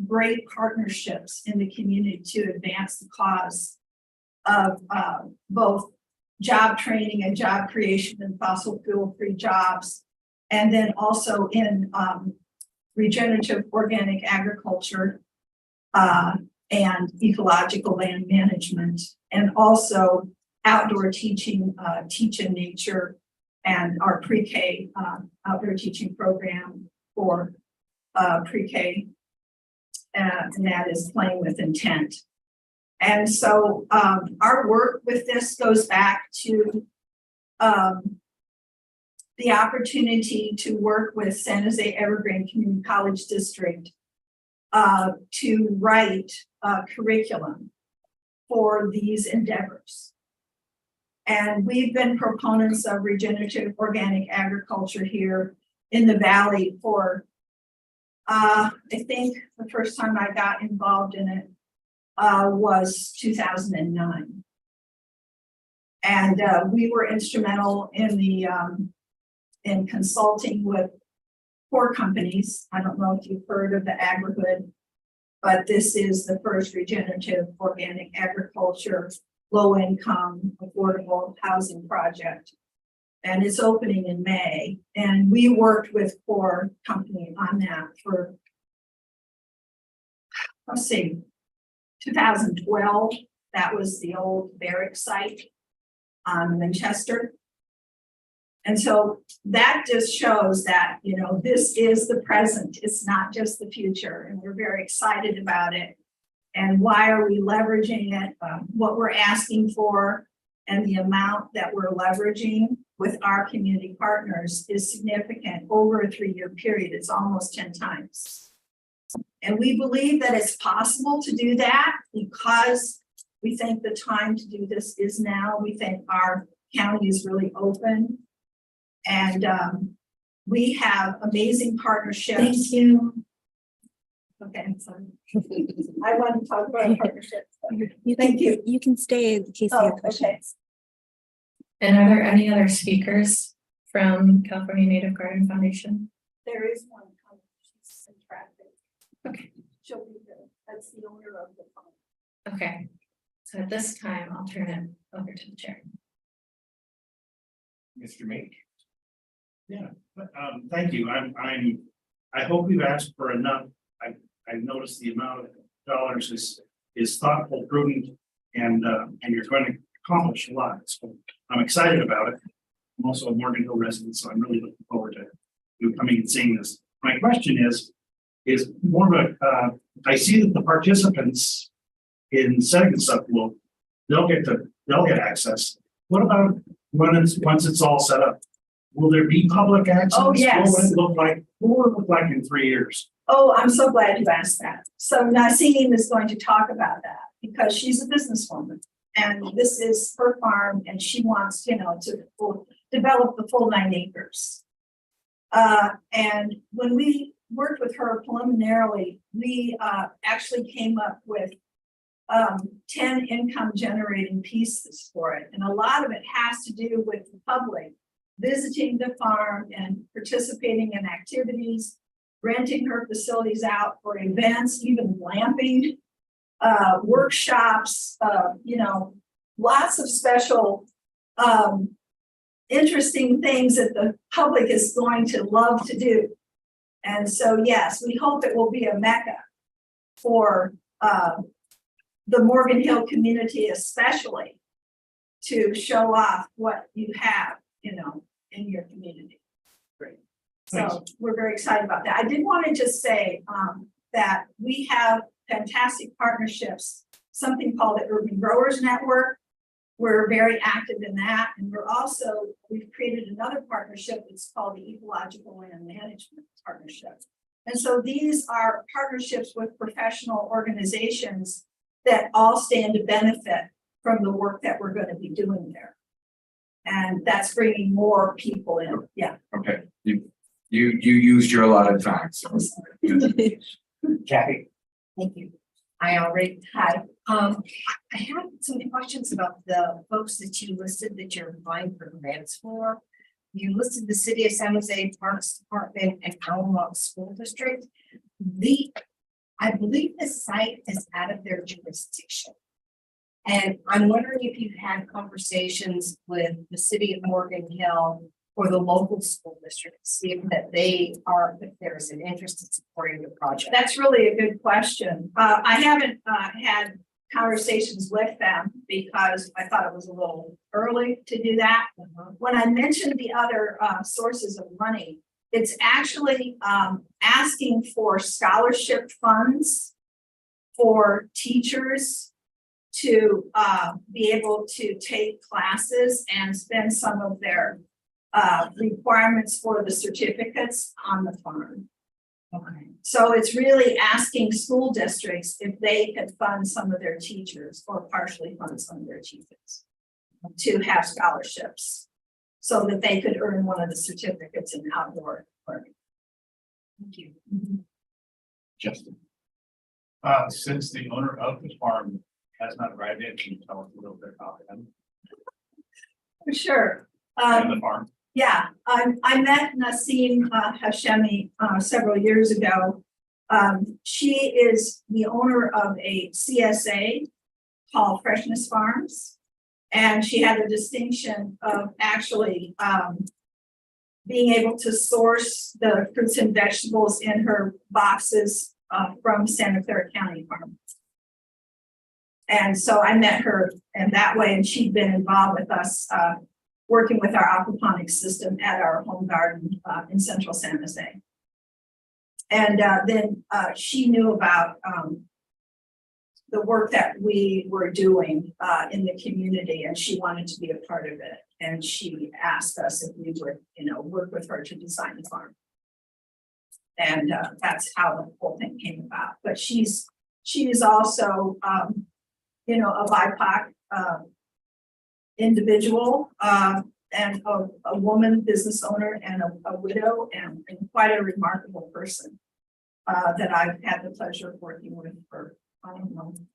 great partnerships in the community to advance the cause of both job training and job creation in fossil fuel free jobs, and then also in regenerative organic agriculture and ecological land management, and also outdoor teaching, teach in nature, and our pre-K outdoor teaching program for pre-K, and that is playing with intent. And so our work with this goes back to the opportunity to work with San Jose Evergreen Community College District to write a curriculum for these endeavors. And we've been proponents of regenerative organic agriculture here in the Valley for, I think the first time I got involved in it was 2009. And we were instrumental in the in consulting with 4 companies. I don't know if you've heard of the AgriHood, but this is the first regenerative organic agriculture, low income, affordable housing project And it's opening in May. And we worked with Core Company on that for, let's see, 2012. That was the old barrack site on Manchester. And so that just shows that, you know, this is the present. It's not just the future. And we're very excited about it. And why are we leveraging it? What we're asking for and the amount that we're leveraging with our community partners is significant over a 3-year period. It's almost 10 times. And we believe that it's possible to do that because we think the time to do this is now. We think our county is really open. And we have amazing partnerships. Thank you. Okay, I'm sorry. I want to talk about partnerships. Thank you. You can stay in case you Oh, have okay. questions. And are there any other speakers from California Native Garden Foundation? There is one coming. She's in traffic. Okay. She'll be there. That's the owner of the farm. Okay, so at this time, I'll turn it over to the chair. Mr. Mink. Thank you. I hope we've asked for enough. I noticed the amount of dollars is thoughtful, prudent, and you're going to accomplish a lot. So I'm excited about it. I'm also a Morgan Hill resident, so I'm really looking forward to you coming and seeing this. My question is more of a, I see that the participants in setting this up they'll get access. What about once it's all set up? Will there be public access? Oh, yes. What will it look like? What will it look like in 3 years? Oh, I'm so glad you asked that. So Naseem is going to talk about that because she's a businesswoman and this is her farm and she wants, you know, to develop the full 9 acres. And when we worked with her preliminarily, we actually came up with 10 income generating pieces for it. And a lot of it has to do with the public visiting the farm and participating in activities, renting her facilities out for events, even glamping, workshops, you know, lots of special, interesting things that the public is going to love to do. And so, yes, we hope it will be a mecca for the Morgan Hill community, especially to show off what you have, you know, in your community. Great. So Thanks. we're very excited about that. I did want to just say that we have fantastic partnerships, something called the Urban Growers Network. We're very active in that. And we've created another partnership that's called the Ecological Land Management Partnership. And so these are partnerships with professional organizations that all stand to benefit from the work that we're going to be doing there. And that's bringing more people in. Yeah. Okay, you used your allotted time, so. Kathy. Thank you. I already had, I have some questions about the folks that you listed that you're applying for grants for. You listed the City of San Jose Parks Department and Alamo School District. I believe the site is out of their jurisdiction. And I'm wondering if you've had conversations with the City of Morgan Hill or the local school district, to see if there's an interest in supporting the project. That's really a good question. I haven't had conversations with them because I thought it was a little early to do that. When I mentioned the other sources of money, it's actually asking for scholarship funds for teachers to be able to take classes and spend some of their requirements for the certificates on the farm. Okay. So it's really asking school districts if they could fund some of their teachers or partially fund some of their teachers to have scholarships so that they could earn one of the certificates in outdoor learning. Thank you. Justin. Since the owner of the farm has not arrived yet, can you tell us a little bit about him Sure. and the farm? Yeah, I met Naseem Hashemi several years ago. She is the owner of a CSA called Freshness Farms. And she had the distinction of actually being able to source the fruits and vegetables in her boxes from Santa Clara County Farm. And so I met her in that way, and she'd been involved with us working with our aquaponics system at our home garden in central San Jose. And then she knew about the work that we were doing in the community, and she wanted to be a part of it. And she asked us if we would, work with her to design the farm. And that's how the whole thing came about. But she is also, a BIPOC individual and a woman business owner and a widow and quite a remarkable person that I've had the pleasure of working with for,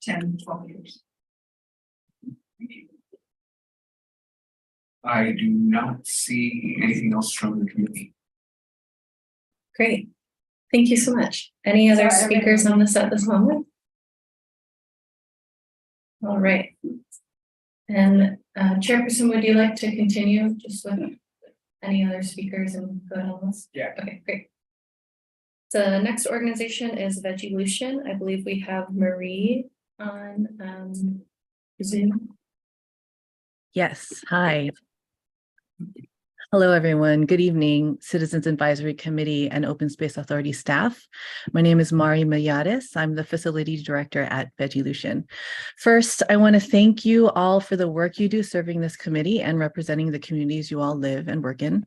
10, 12 years. I do not see anything else from the committee. Great. Thank you so much. Any other Sorry, speakers on this at this moment? All right. And Chairperson, would you like to continue just with any other speakers and go down the list? Yeah. Okay, great. The next organization is Vegilution. I believe we have Marie on Zoom. Yes, hi. Hello, everyone. Good evening, Citizens Advisory Committee and Open Space Authority staff. My name is Mari Mayadis. I'm the Facility Director at Vegilution. First, I want to thank you all for the work you do serving this committee and representing the communities you all live and work in.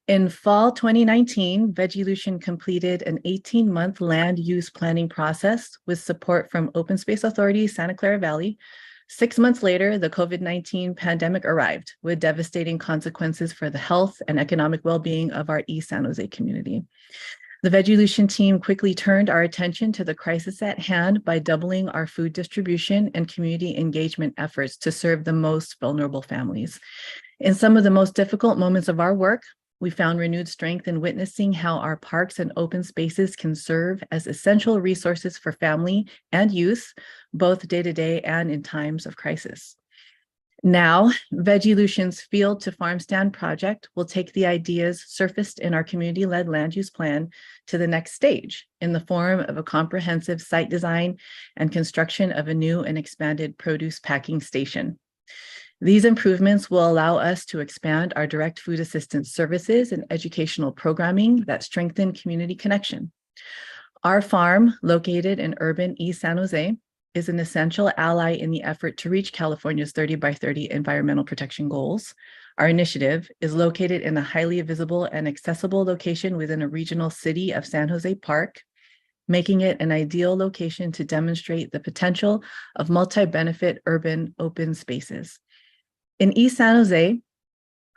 In fall 2019, Vegilution completed an 18-month land use planning process with support from Open Space Authority Santa Clara Valley. 6 months later, the COVID-19 pandemic arrived with devastating consequences for the health and economic well-being of our East San Jose community. The Vegilution team quickly turned our attention to the crisis at hand by doubling our food distribution and community engagement efforts to serve the most vulnerable families. In some of the most difficult moments of our work, we found renewed strength in witnessing how our parks and open spaces can serve as essential resources for family and youth, both day-to-day and in times of crisis. Now, Vegilution's Field to Farm Stand project will take the ideas surfaced in our community-led land use plan to the next stage in the form of a comprehensive site design and construction of a new and expanded produce packing station. These improvements will allow us to expand our direct food assistance services and educational programming that strengthen community connection. Our farm, located in urban East San Jose, is an essential ally in the effort to reach California's 30 by 30 environmental protection goals. Our initiative is located in a highly visible and accessible location within a regional city of San Jose Park, making it an ideal location to demonstrate the potential of multi-benefit urban open spaces. In East San Jose,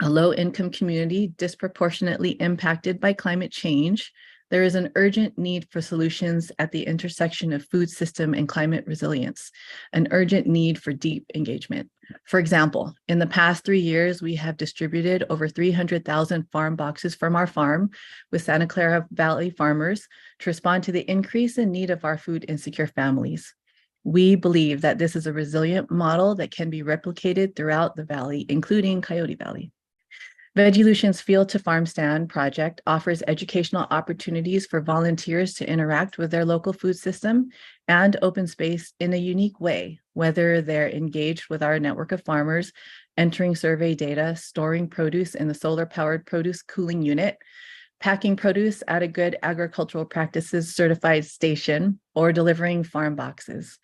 a low-income community disproportionately impacted by climate change, there is an urgent need for solutions at the intersection of food system and climate resilience, an urgent need for deep engagement. For example, in the past 3 years, we have distributed over 300,000 farm boxes from our farm with Santa Clara Valley farmers to respond to the increase in need of our food insecure families. We believe that this is a resilient model that can be replicated throughout the valley, including Coyote Valley. Vegilution's Field to Farm Stand project offers educational opportunities for volunteers to interact with their local food system and open space in a unique way, whether they're engaged with our network of farmers, entering survey data, storing produce in the solar-powered produce cooling unit, packing produce at a Good Agricultural Practices certified station, or delivering farm boxes.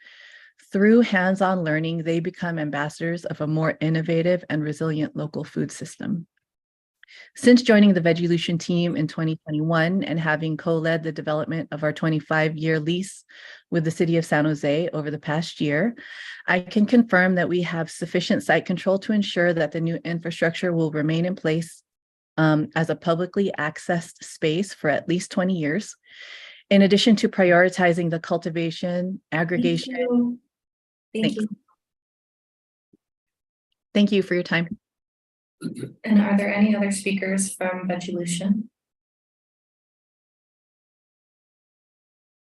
Through hands-on learning, they become ambassadors of a more innovative and resilient local food system. Since joining the Vegilution team in 2021 and having co-led the development of our 25-year lease with the city of San Jose over the past year, I can confirm that we have sufficient site control to ensure that the new infrastructure will remain in place as a publicly accessed space for at least 20 years. In addition to prioritizing the cultivation, aggregation. Thank you. Thank you for your time. And are there any other speakers from Vegilution?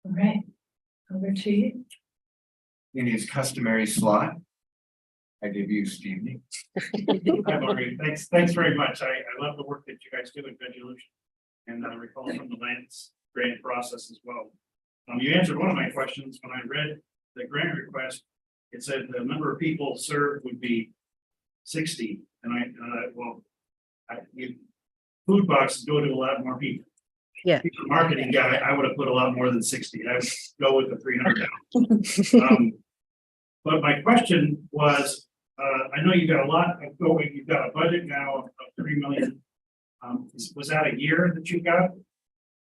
All right, over to you. In his customary slot, I debut Steve. Hi, Maureen. Thanks very much. I love the work that you guys do in Vegelution. And I recall from the Lance grant process as well. You answered one of my questions when I read the grant request. It said the number of people served would be 60, and food boxes go to a lot more people. Yeah. If you're a marketing guy, I would have put a lot more than 60. I would go with the 300,000. But my question was, I know you've got a lot of going, you've got a budget now of 3 million. Was that a year that you got?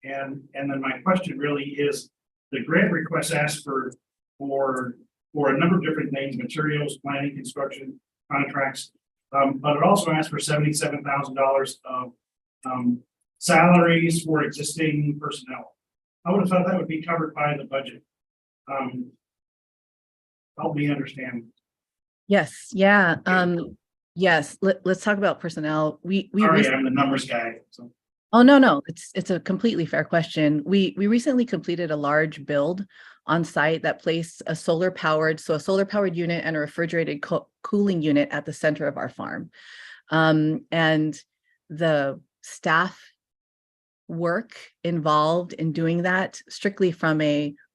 And then my question really is, the grant request asked for a number of different things, materials, planning, construction, contracts. But it also asked for $77,000 of salaries for existing personnel. I would have thought that would be covered by the budget. Help me understand. Yes, yeah. Yes, let's talk about personnel. Sorry, I'm the numbers guy. So. Oh, no, it's a completely fair question. We recently completed a large build on site that placed a solar powered unit and a refrigerated cooling unit at the center of our farm. And the staff work involved in doing that, strictly from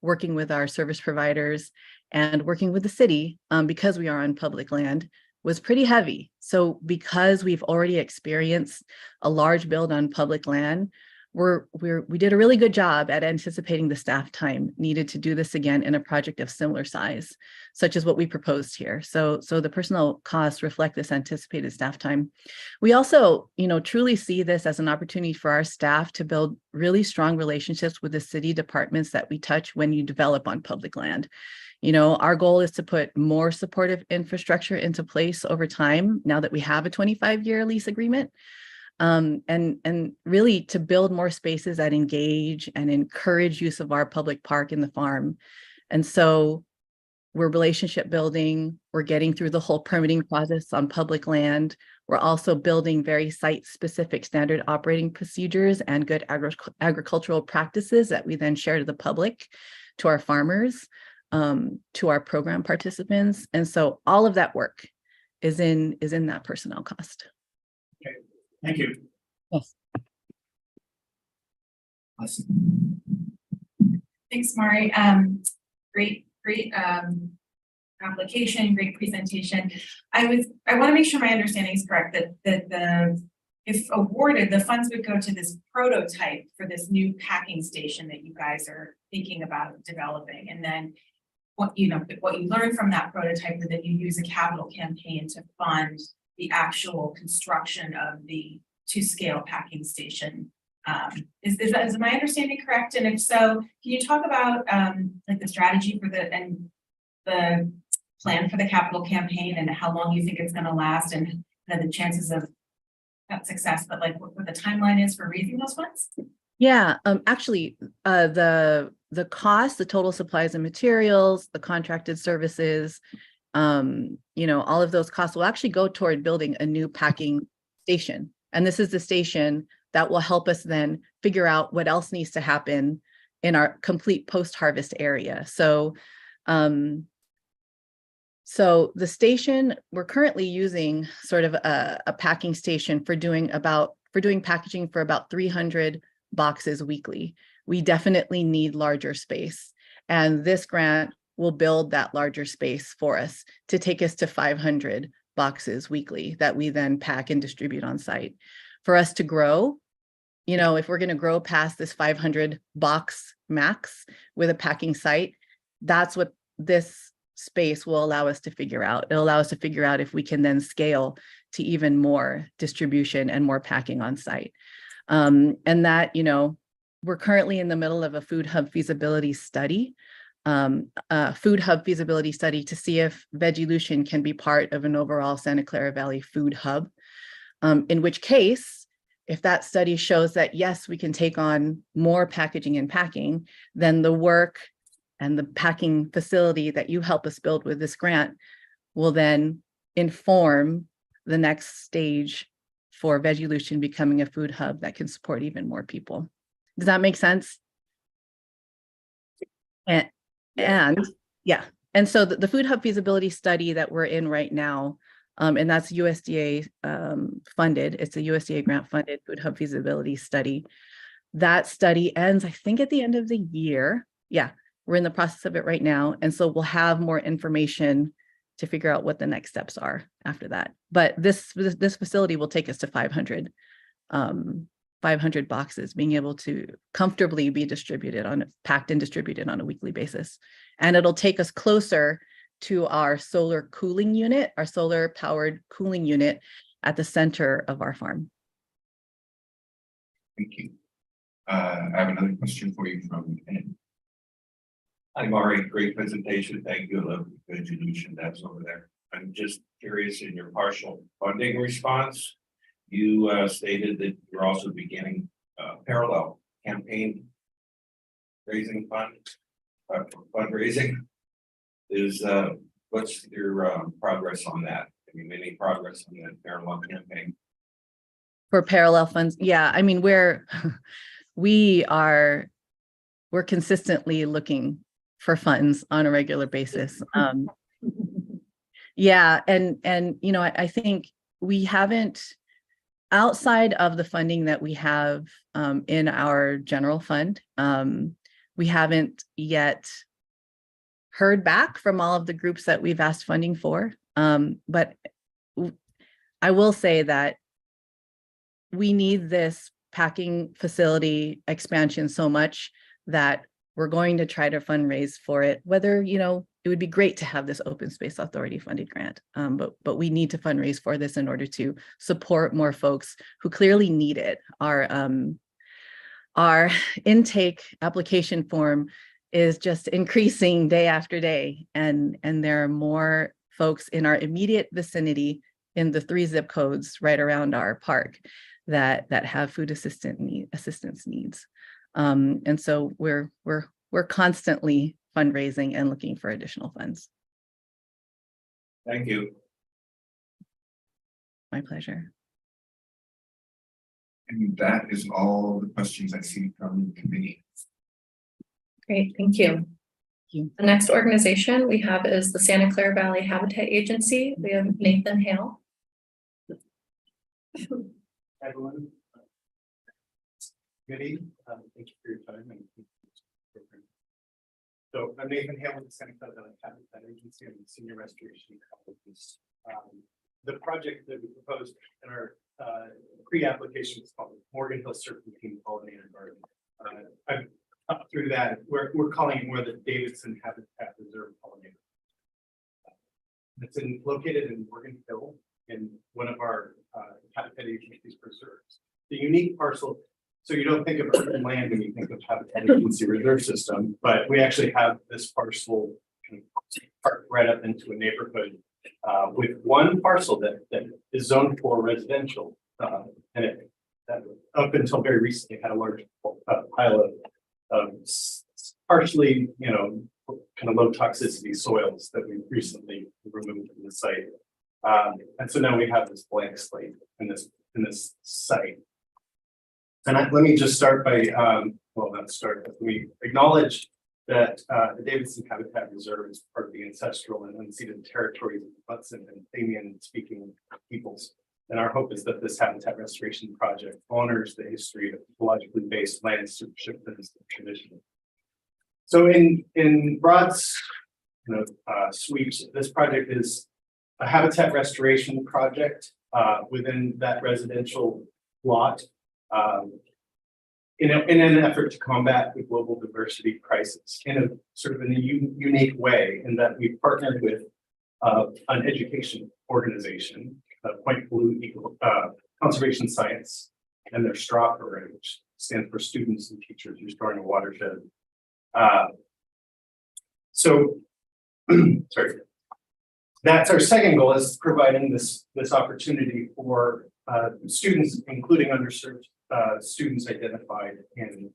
working with our service providers and working with the city, because we are on public land, was pretty heavy. So because we've already experienced a large build on public land, we did a really good job at anticipating the staff time needed to do this again in a project of similar size, such as what we proposed here. So the personnel costs reflect this anticipated staff time. We also, truly see this as an opportunity for our staff to build really strong relationships with the city departments that we touch when you develop on public land. Our goal is to put more supportive infrastructure into place over time now that we have a 25-year lease agreement. And really to build more spaces that engage and encourage use of our public park in the farm. And so we're relationship building, we're getting through the whole permitting process on public land. We're also building very site-specific standard operating procedures and good agricultural practices that we then share to the public, to our farmers, to our program participants. And so all of that work is in that personnel cost. Okay, thank you. Yes. Awesome. Thanks, Mari. Great application, great presentation. I want to make sure my understanding is correct that if awarded, the funds would go to this prototype for this new packing station that you guys are thinking about developing, and then what you learn from that prototype, that you use a capital campaign to fund the actual construction of the to-scale packing station. Is my understanding correct? And if so, can you talk about like the strategy for the plan for the capital campaign and how long you think it's going to last, and the chances of that success, but like what the timeline is for raising those funds? Yeah, actually, the cost, the total supplies and materials, the contracted services, all of those costs will actually go toward building a new packing station. And this is the station that will help us then figure out what else needs to happen in our complete post-harvest area. So the station, we're currently using sort of a packing station for doing packaging for about 300 boxes weekly. We definitely need larger space. And this grant will build that larger space for us to take us to 500 boxes weekly that we then pack and distribute on site. For us to grow, if we're going to grow past this 500 box max with a packing site, that's what this space will allow us to figure out. It'll allow us to figure out if we can then scale to even more distribution and more packing on site. And that, we're currently in the middle of a food hub feasibility study, to see if Vegelution can be part of an overall Santa Clara Valley food hub. In which case, if that study shows that, yes, we can take on more packaging and packing, then the work and the packing facility that you help us build with this grant will then inform the next stage for Vegelution becoming a food hub that can support even more people. Does that make sense? And And so the food hub feasibility study that we're in right now, and that's USDA funded, it's a USDA grant funded food hub feasibility study. That study ends, I think, at the end of the year. Yeah, we're in the process of it right now. And so we'll have more information to figure out what the next steps are after that. But this facility will take us to 500 boxes, being able to comfortably be packed and distributed on a weekly basis. And it'll take us closer to our solar cooling unit, our solar powered cooling unit at the center of our farm. Thank you. I have another question for you from Ed. Hi, Mari, great presentation. Thank you. I love the good solution that's over there. I'm just curious, in your partial funding response, you stated that you're also beginning parallel campaign raising fundraising. Is what's your progress on that? Have you made any progress on that parallel campaign? For parallel funds, yeah, I mean, we're consistently looking for funds on a regular basis. Yeah, and you know, I think we haven't, outside of the funding that we have in our general fund, we haven't yet heard back from all of the groups that we've asked funding for. But I will say that we need this packing facility expansion so much that we're going to try to fundraise for it, whether, you know, it would be great to have this Open Space Authority funded grant, but we need to fundraise for this in order to support more folks who clearly need it. Our intake application form is just increasing day after day, and there are more folks in our immediate vicinity in the 3 zip codes right around our park that have food assistance needs. And so we're constantly fundraising and looking for additional funds. Thank you. My pleasure. And that is all the questions I see from the committee. Great, thank you. The next organization we have is the Santa Clara Valley Habitat Agency. We have Nathan Hale. Everyone. Committee, thank you for your time. So I'm Nathan Hale with the Santa Clara Valley Habitat Agency. I'm the senior restoration ecologist. The project that we proposed in our pre-application is called Morgan Hill Serpentine Pollinator Garden. I've up through that. We're calling it more the Davidson Habitat Reserve Pollinator. It's located in Morgan Hill in one of our habitat agency's preserves. The unique parcel. So you don't think of urban land when you think of habitat agency reserve system, but we actually have this parcel kind of parked right up into a neighborhood with one parcel that is zoned for residential, and it up until very recently had a large pile of partially, you know, kind of low toxicity soils that we recently removed from the site, and so now we have this blank slate in this site. And let me just start by, well, not start, but we acknowledge that the Davidson Habitat Reserve is part of the ancestral and unceded territories of the Hudson and Samian-speaking peoples. And our hope is that this habitat restoration project honors the history of ecologically based land stewardship that is traditional. So in broad, sweeps, this project is a habitat restoration project within that residential lot. In an effort to combat the global diversity crisis in a sort of in a unique way, in that we partnered with an education organization, Point Blue Conservation Science, and their STRAW program, which stands for Students and Teachers Restoring a Watershed. Sorry. That's our second goal, is providing this opportunity for students, including underserved students identified in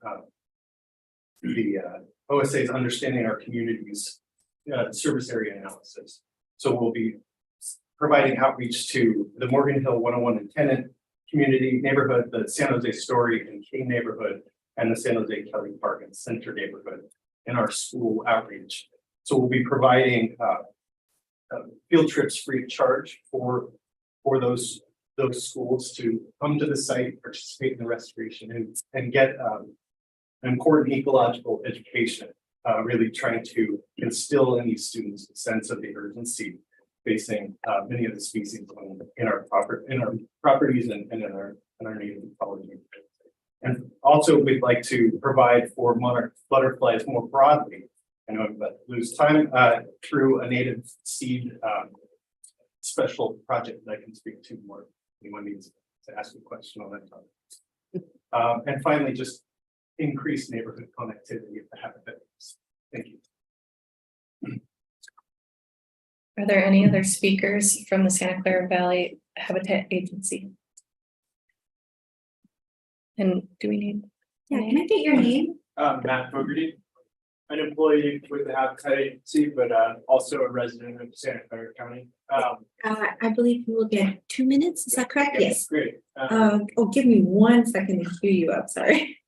the OSA's Understanding Our Communities service area analysis. So we'll be providing outreach to the Morgan Hill 101 and Tenant community neighborhood, the San Jose Story and King neighborhood, and the San Jose Kelly Park and Center neighborhood in our school outreach. So we'll be providing field trips free of charge for those schools to come to the site, participate in the restoration and get an important ecological education, really trying to instill in these students a sense of the urgency facing many of the species in our properties and in our native ecology. And also we'd like to provide for monarch butterflies more broadly. I know I'm about to lose time through a native seed special project that I can speak to more. Anyone needs to ask a question on that topic. And finally, just increase neighborhood connectivity of the habitat. Thank you. Are there any other speakers from the Santa Clara Valley Habitat Agency? And do we need? Yeah, can I get your name? Matt Fogarty, an employee with the Habitat Agency, but also a resident of Santa Clara County. I believe you will get 2 minutes. Is that correct? Yes. Great. Oh, give me 1 second to cue you up. Sorry.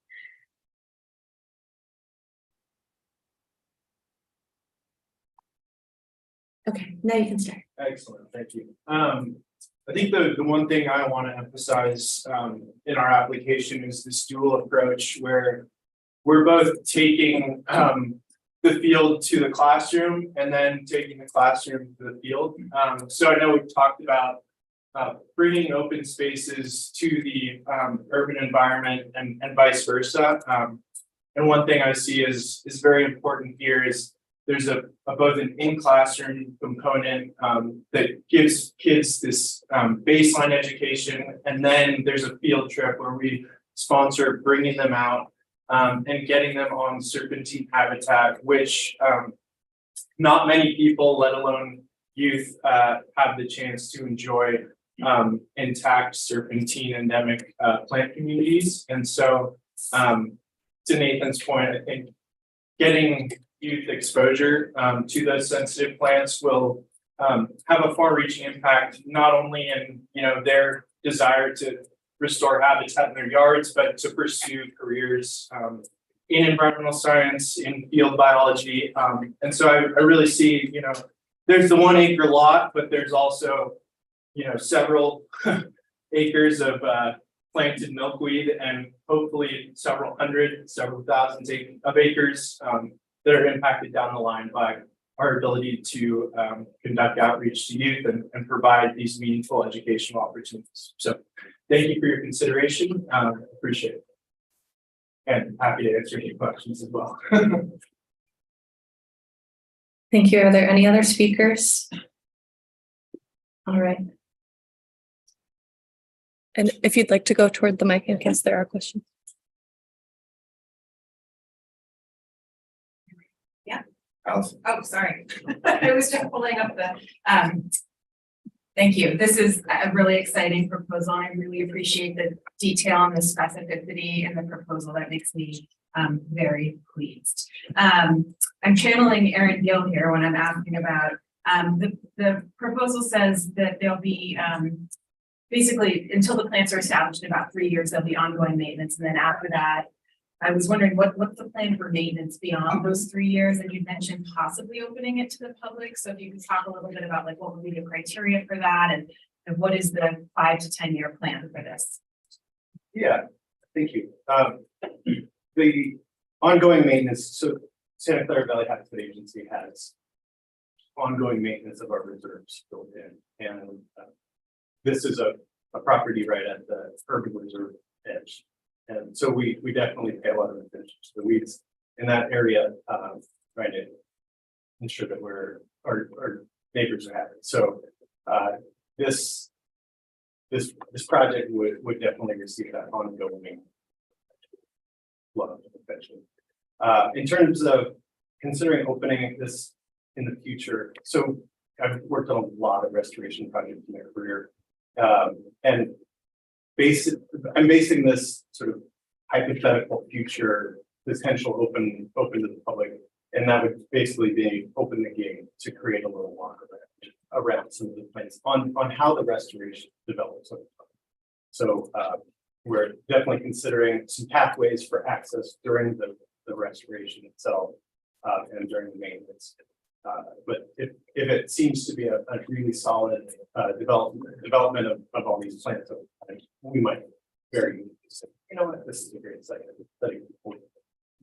Okay, now you can start. Excellent, thank you. I think the one thing I want to emphasize in our application is this dual approach where we're both taking the field to the classroom and then taking the classroom to the field. So I know we've talked about bringing open spaces to the urban environment and vice versa. And one thing I see is very important here is there's both an in-classroom component that gives kids this baseline education, and then there's a field trip where we sponsor bringing them out and getting them on serpentine habitat, which not many people, let alone youth, have the chance to enjoy intact serpentine endemic plant communities. And so to Nathan's point, I think getting youth exposure to those sensitive plants will have a far-reaching impact, not only in their desire to restore habitat in their yards, but to pursue careers in environmental science, in field biology. And so I really see, there's the 1 acre lot, but there's also, several acres of planted milkweed and hopefully several thousands of acres that are impacted down the line by our ability to conduct outreach to youth and provide these meaningful educational opportunities. So thank you for your consideration. Appreciate it. And happy to answer any questions as well. Thank you. Are there any other speakers? All right. And if you'd like to go toward the mic in case there are questions. Allison. Oh, sorry. I was just pulling up the, thank you. This is a really exciting proposal. I really appreciate the detail and the specificity in the proposal. That makes me very pleased. I'm channeling Erin Gill here when I'm asking about, the proposal says that there'll be, basically until the plants are established in about 3 years, there'll be ongoing maintenance. And then after that, I was wondering what's the plan for maintenance beyond those 3 years? And you mentioned possibly opening it to the public. So if you could talk a little bit about like what would be the criteria for that and what is the 5 to 10 year plan for this? Yeah, thank you. The ongoing maintenance, so Santa Clara Valley Habitat Agency has ongoing maintenance of our reserves built in. And this is a property right at the urban reserve edge. And so we definitely pay a lot of attention to the weeds in that area, trying to ensure that our neighbors are happy. So this project would definitely receive that ongoing love of attention. In terms of considering opening this in the future, so I've worked on a lot of restoration projects in my career, and I'm basing this sort of hypothetical future potential open to the public, and that would basically be open the game to create a little walk around some of the plans on how the restoration develops. So we're definitely considering some pathways for access during the restoration itself and during the maintenance. But if it seems to be a really solid development of all these plants, we might very easily say, you know what, this is a great site.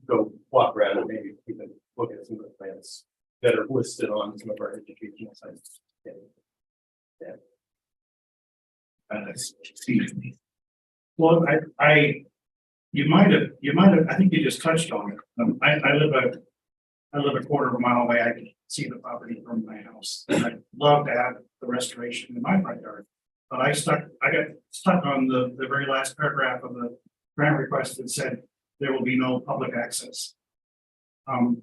Go walk around and maybe even look at some of the plants that are listed on some of our educational sites. Yeah. Steve. Well, you might have, I think you just touched on it. I live a quarter of a mile away. I can see the property from my house. I'd love to have the restoration in my front yard. But I got stuck on the very last paragraph of the grant request that said there will be no public access. And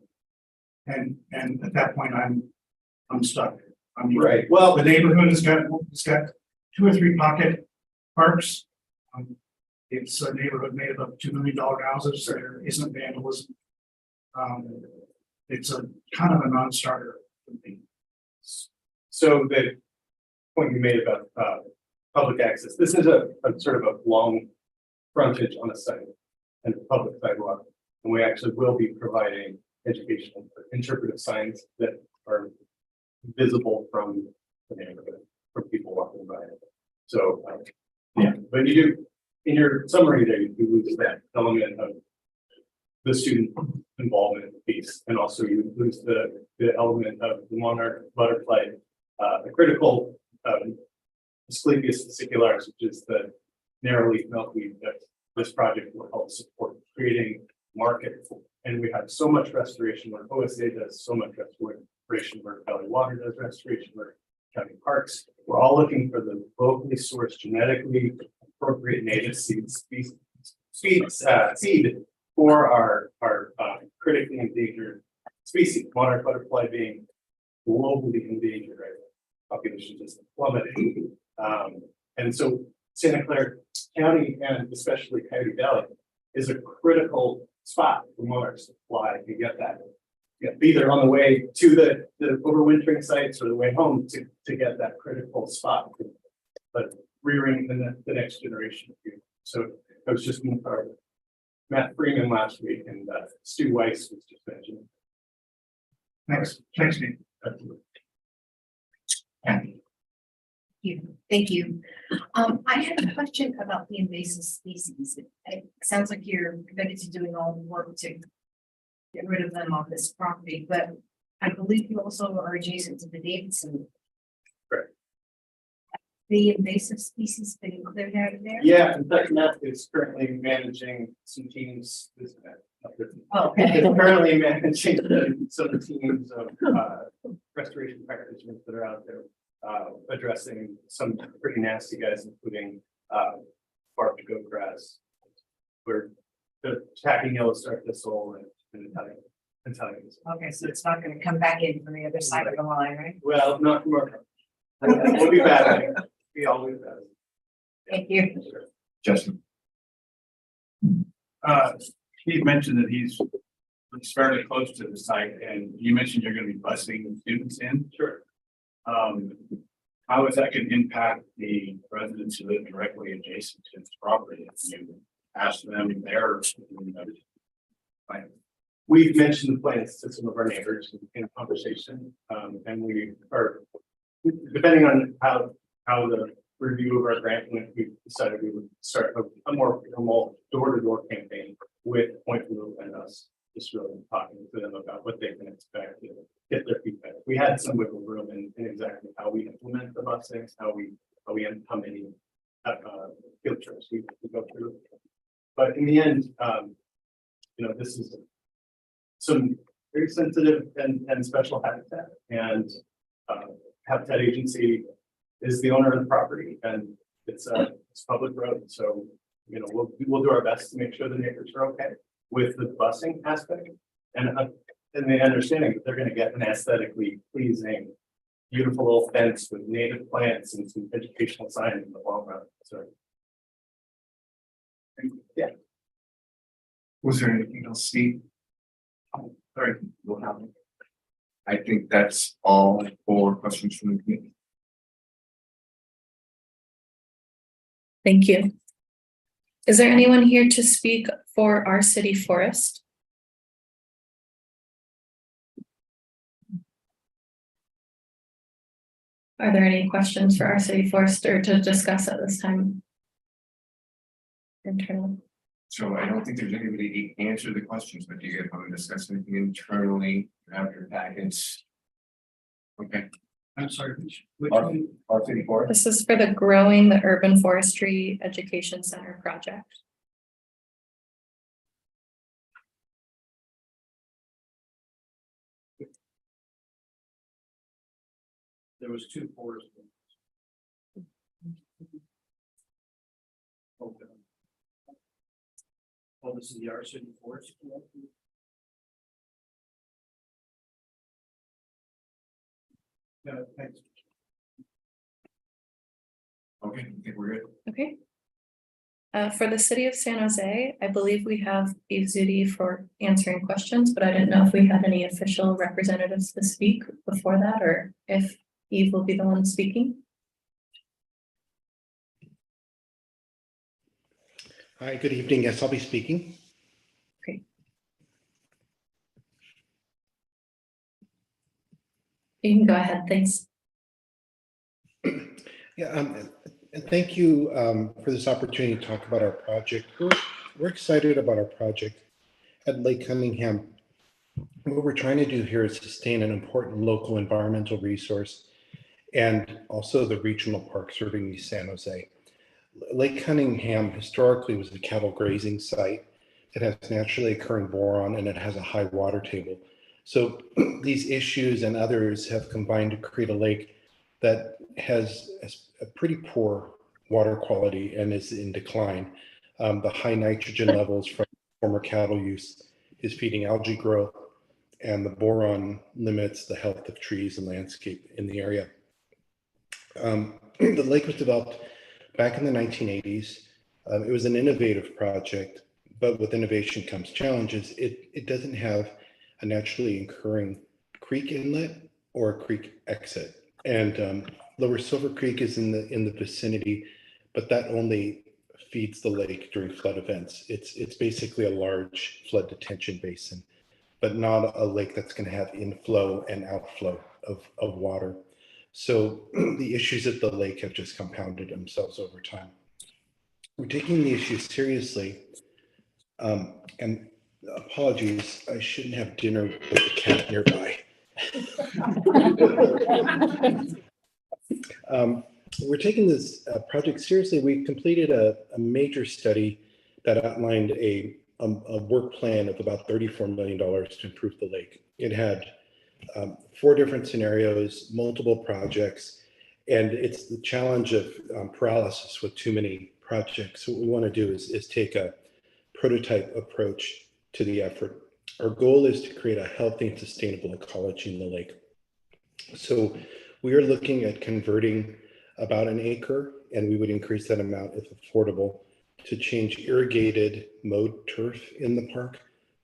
at that point, I'm stuck. I mean, Right. Well, the neighborhood has got 2 or 3 pocket parks. It's a neighborhood made up of $2 million houses. There isn't vandalism. It's a kind of a non-starter for me. So the point you made about public access, this is a sort of a long frontage on a site and a public sidewalk. And we actually will be providing educational interpretive signs that are visible from the neighborhood, from people walking by it. So, yeah, but you do, in your summary there, you lose that element of the student involvement piece, and also you lose the element of the monarch butterfly, the critical Asclepias fascicularis, which is the narrow leaf milkweed that this project will help support creating market. And we have so much restoration work. OSA does so much restoration work. Valley Water does restoration work. County Parks. We're all looking for the locally sourced, genetically appropriate native seed for our critically endangered species. Monarch butterfly being globally endangered, right? Population just plummeting. And so Santa Clara County and especially Coyote Valley is a critical spot for monarchs to fly and get that. Either on the way to the overwintering sites or the way home to get that critical spot, but rearing the next generation. So I was just in our Matt Freeman last week, and Stu Weiss was just mentioned. Thanks, Nate. Thank you. I had a question about the invasive species. It sounds like you're committed to doing all the work to get rid of them on this property, but I believe you also are adjacent to the Davidson. Correct. The invasive species been cleared out of there? Yeah, in fact, Matt is currently managing some teams. Oh, okay. Is currently managing some teams of restoration practitioners that are out there addressing some pretty nasty guys, including barked goat grass. We're attacking yellow star thistle and Italian. Okay, so it's not gonna come back in from the other side of the line, right? Well, not from our. We'll be back. We always does. Thank you. Justin. Steve mentioned that he's fairly close to the site, and you mentioned you're gonna be busing students in. Sure. How is that gonna impact the residents who live directly adjacent to this property? If you ask them their. We've mentioned the plans to some of our neighbors in conversation, and we are, depending on how the review of our grant went, we decided we would start a more formal door-to-door campaign with Point Blue and us, just really talking to them about what they can expect and get their feedback. We had some wiggle room in exactly how we implement the busings, how many field trips we go through. But in the end, this is some very sensitive and special habitat, and Habitat Agency is the owner of the property, and it's public road. So, we'll do our best to make sure the neighbors are okay with the busing aspect, and the understanding that they're going to get an aesthetically pleasing, beautiful little fence with native plants and some educational signs in the long run. So, yeah. Was there anything else, Steve? Sorry. I think that's all for questions from the committee. Thank you. Is there anyone here to speak for our city forest? Are there any questions for our city forester to discuss at this time? Internally. So I don't think there's anybody to answer the questions, but do you guys want to discuss anything internally after packets? Okay. I'm sorry, which Our- one? R54. This is for the Growing the Urban Forestry Education Center project. There was two forest. Okay. Oh, this is the R City Forest. Yeah, thanks. Okay, I think we're good. Okay. For the city of San Jose, I believe we have Eve Zudi for answering questions, but I didn't know if we had any official representatives to speak before that, or if Eve will be the one speaking. Hi, good evening. Yes, I'll be speaking. Great. You can go ahead, thanks. Yeah, and thank you for this opportunity to talk about our project. We're excited about our project at Lake Cunningham. What we're trying to do here is sustain an important local environmental resource and also the regional park serving East San Jose. Lake Cunningham historically was a cattle grazing site. It has naturally occurring boron and it has a high water table. So these issues and others have combined to create a lake that has a pretty poor water quality and is in decline. The high nitrogen levels from former cattle use is feeding algae growth, and the boron limits the health of trees and landscape in the area. The lake was developed back in the 1980s. It was an innovative project, but with innovation comes challenges. It doesn't have a naturally occurring creek inlet or a creek exit. And Lower Silver Creek is in the vicinity, but that only feeds the lake during flood events. It's basically a large flood detention basin, but not a lake that's going to have inflow and outflow of water. So the issues at the lake have just compounded themselves over time. We're taking the issue seriously. And apologies, I shouldn't have dinner with the cat nearby. We're taking this project seriously. We completed a major study that outlined a work plan of about $34 million to improve the lake. It had 4 different scenarios, multiple projects, and it's the challenge of paralysis with too many projects. So what we want to do is take a prototype approach to the effort. Our goal is to create a healthy and sustainable ecology in the lake. So we are looking at converting about an acre, and we would increase that amount if affordable, to change irrigated mowed turf in the park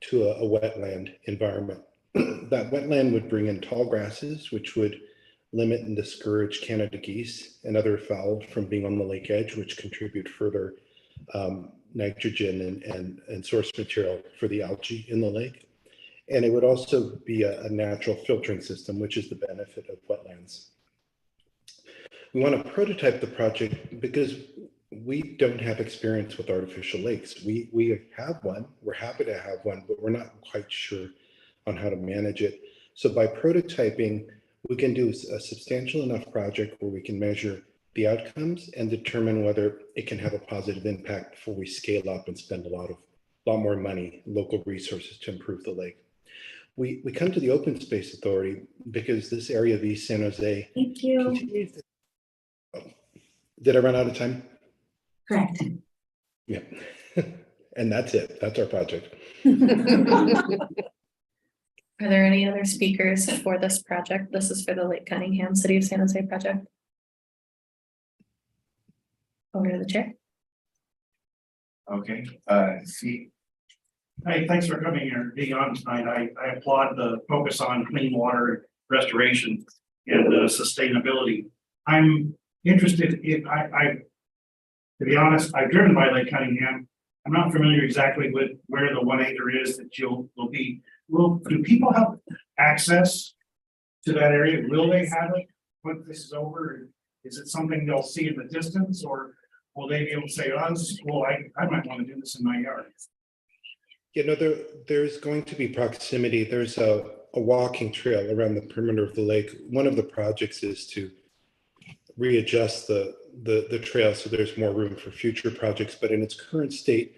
to a wetland environment. That wetland would bring in tall grasses, which would limit and discourage Canada geese and other fowl from being on the lake edge, which contribute further nitrogen and source material for the algae in the lake. And it would also be a natural filtering system, which is the benefit of wetlands. We want to prototype the project because we don't have experience with artificial lakes. We have one, we're happy to have one, but we're not quite sure on how to manage it. So by prototyping, we can do a substantial enough project where we can measure the outcomes and determine whether it can have a positive impact before we scale up and spend a lot more money, local resources to improve the lake. We come to the Open Space Authority because this area of East San Jose Thank you. continues to, did I run out of time? Correct. Yeah. And that's it. That's our project. Are there any other speakers for this project? This is for the Lake Cunningham City of San Jose project. Over to the chair. Okay, see, Hey, thanks for coming here, being on tonight. I applaud the focus on clean water restoration and sustainability. I'm interested in, to be honest, I've driven by Lake Cunningham. I'm not familiar exactly with where the 1 acre is that will be. Do people have access to that area? Will they have it? put this over? Is it something they'll see in the distance, or will they be able to say, oh, this is cool, I might want to do this in my yard? There's going to be proximity. There's a walking trail around the perimeter of the lake. One of the projects is to readjust the trail so there's more room for future projects, but in its current state,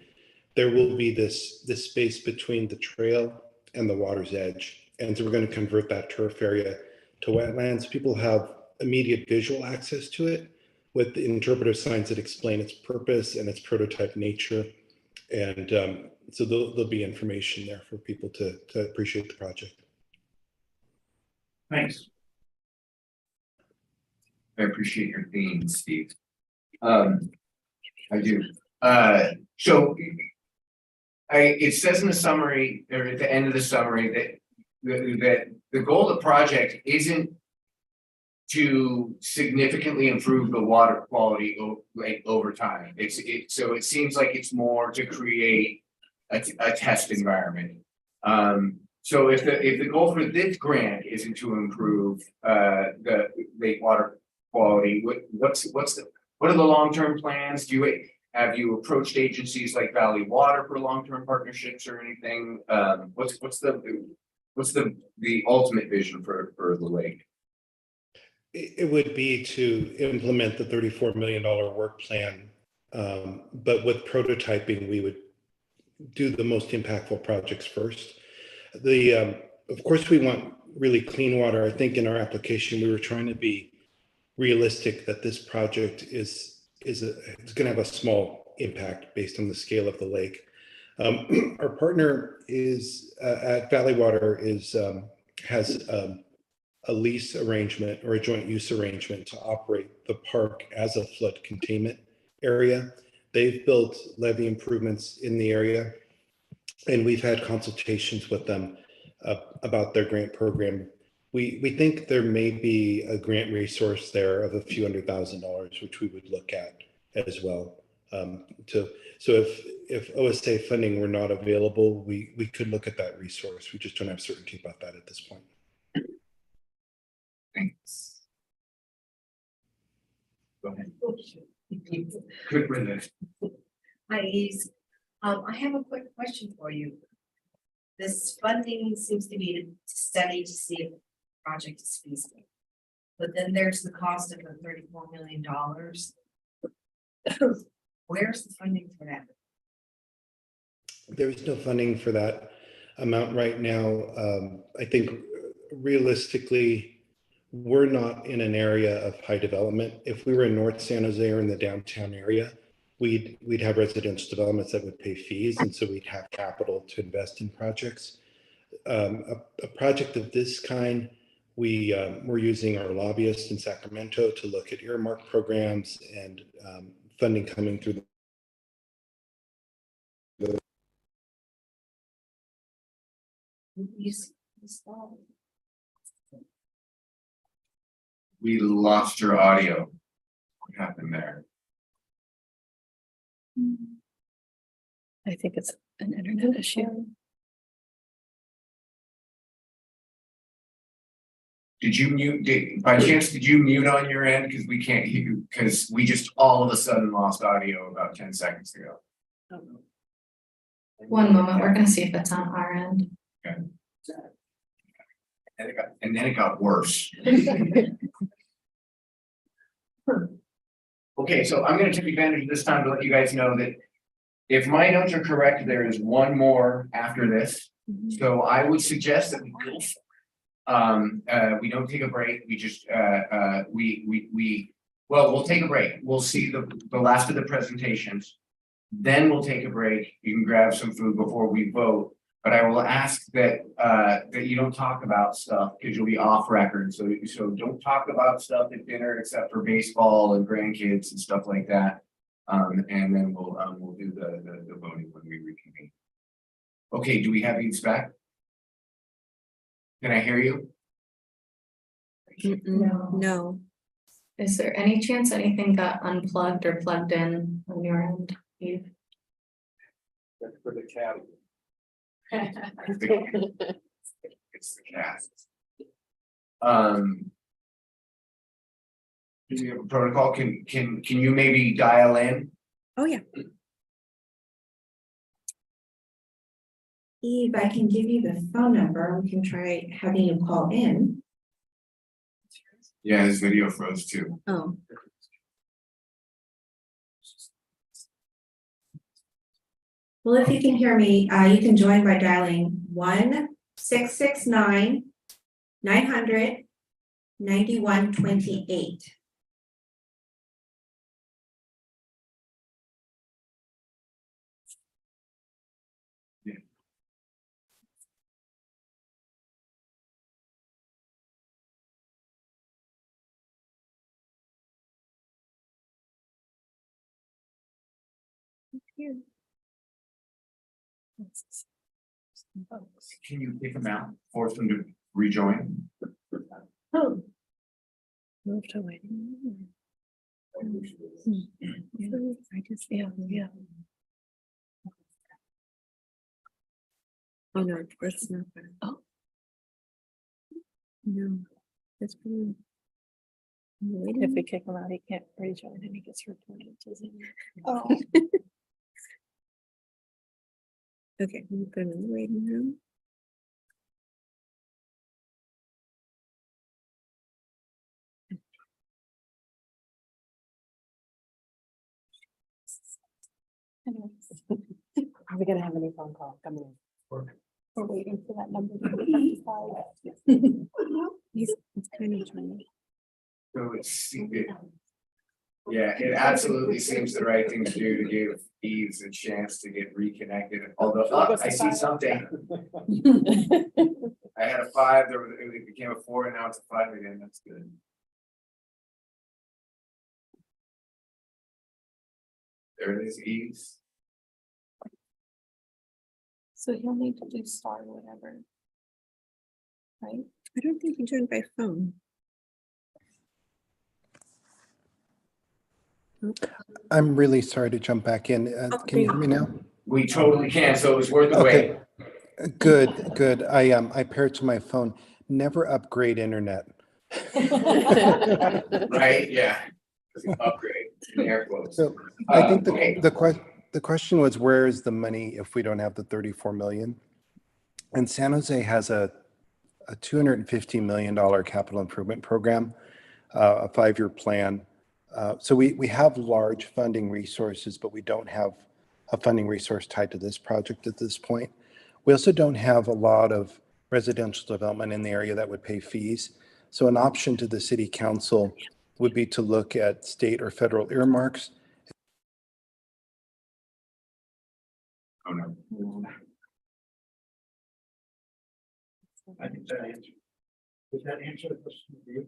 there will be this space between the trail and the water's edge. And so we're going to convert that turf area to wetlands. People have immediate visual access to it with the interpretive signs that explain its purpose and its prototype nature. And so there'll be information there for people to appreciate the project. Thanks. I appreciate your theme, Steve. I do. So it says in the summary, or at the end of the summary, that the goal of the project isn't to significantly improve the water quality over time. So it seems like it's more to create a test environment. So if the goal for this grant isn't to improve the lake water quality, what are the long-term plans? Have you approached agencies like Valley Water for long-term partnerships or anything? What's the ultimate vision for the lake? It would be to implement the $34 million work plan, but with prototyping, we would do the most impactful projects first. Of course, we want really clean water. I think in our application, we were trying to be realistic that this project is going to have a small impact based on the scale of the lake. Our partner is at Valley Water has a lease arrangement or a joint use arrangement to operate the park as a flood containment area. They've built levee improvements in the area, and we've had consultations with them about their grant program. We think there may be a grant resource there of a few $100,000, which we would look at as well. So if OSA funding were not available, we could look at that resource. We just don't have certainty about that at this point. Thanks. Go ahead. Good riddance. Hi, Ease. I have a quick question for you. This funding seems to be to study to see if the project is feasible. But then there's the cost of the $34 million. Where's the funding for that? There is no funding for that amount right now. I think realistically, we're not in an area of high development. If we were in North San Jose or in the downtown area, we'd have residential developments that would pay fees, and so we'd have capital to invest in projects. A project of this kind, we're using our lobbyists in Sacramento to look at earmark programs and funding coming through the We lost your audio. What happened there? I think it's an internet issue. Did you mute, by chance, did you mute on your end? Because we can't hear you, because we just all of a sudden lost audio about 10 seconds ago. One moment, we're gonna see if it's on our end. Okay. And then it got worse. Okay, so I'm gonna take advantage of this time to let you guys know that if my notes are correct, there is one more after this. So I would suggest that we go for it. We don't take a break. We just we'll take a break. We'll see the last of the presentations. Then we'll take a break. You can grab some food before we vote. But I will ask that that you don't talk about stuff because you'll be off record. So don't talk about stuff at dinner except for baseball and grandkids and stuff like that. And then we'll do the voting when we reconvene. Okay, do we have you back? Can I hear you? No. Is there any chance anything got unplugged or plugged in on your end, Eve? That's for the cat. It's the cast. Do we have a protocol? Can you maybe dial in? Oh, yeah. Eve, I can give you the phone number. We can try having you call in. Yeah, his video froze too. Oh. Well, if you can hear me, you can join by dialing 1-669-900-9128. Can you kick him out, force him to rejoin? Oh. Move to waiting. I just, yeah. Oh, no, that's not fair. Oh. No, that's pretty. If we kick him out, he can't rejoin and he gets reported to Zoom. Oh. Okay, I'm going to the waiting room. Are we gonna have any phone call coming in? We're waiting for that number to be It's kind of funny. So yeah, it absolutely seems the right thing to do to give Eves a chance to get reconnected, although, I see something. I had a 5, it became a 4, and now it's a 5 again, that's good. There it is, Eves. So he'll need to do star whatever. Right? I don't think he joined by phone. I'm really sorry to jump back in. Can you hear me now? We totally can, so it was worth the wait. Good. I paired to my phone. Never upgrade internet. Right, yeah. Upgrade, in air quotes. So I think okay. the question was, where is the money if we don't have the 34 million? And San Jose has a $250 million capital improvement program, a 5-year plan. So we have large funding resources, but we don't have a funding resource tied to this project at this point. We also don't have a lot of residential development in the area that would pay fees. So an option to the city council would be to look at state or federal earmarks. Oh, no. I think that answered. Does that answer the question for you?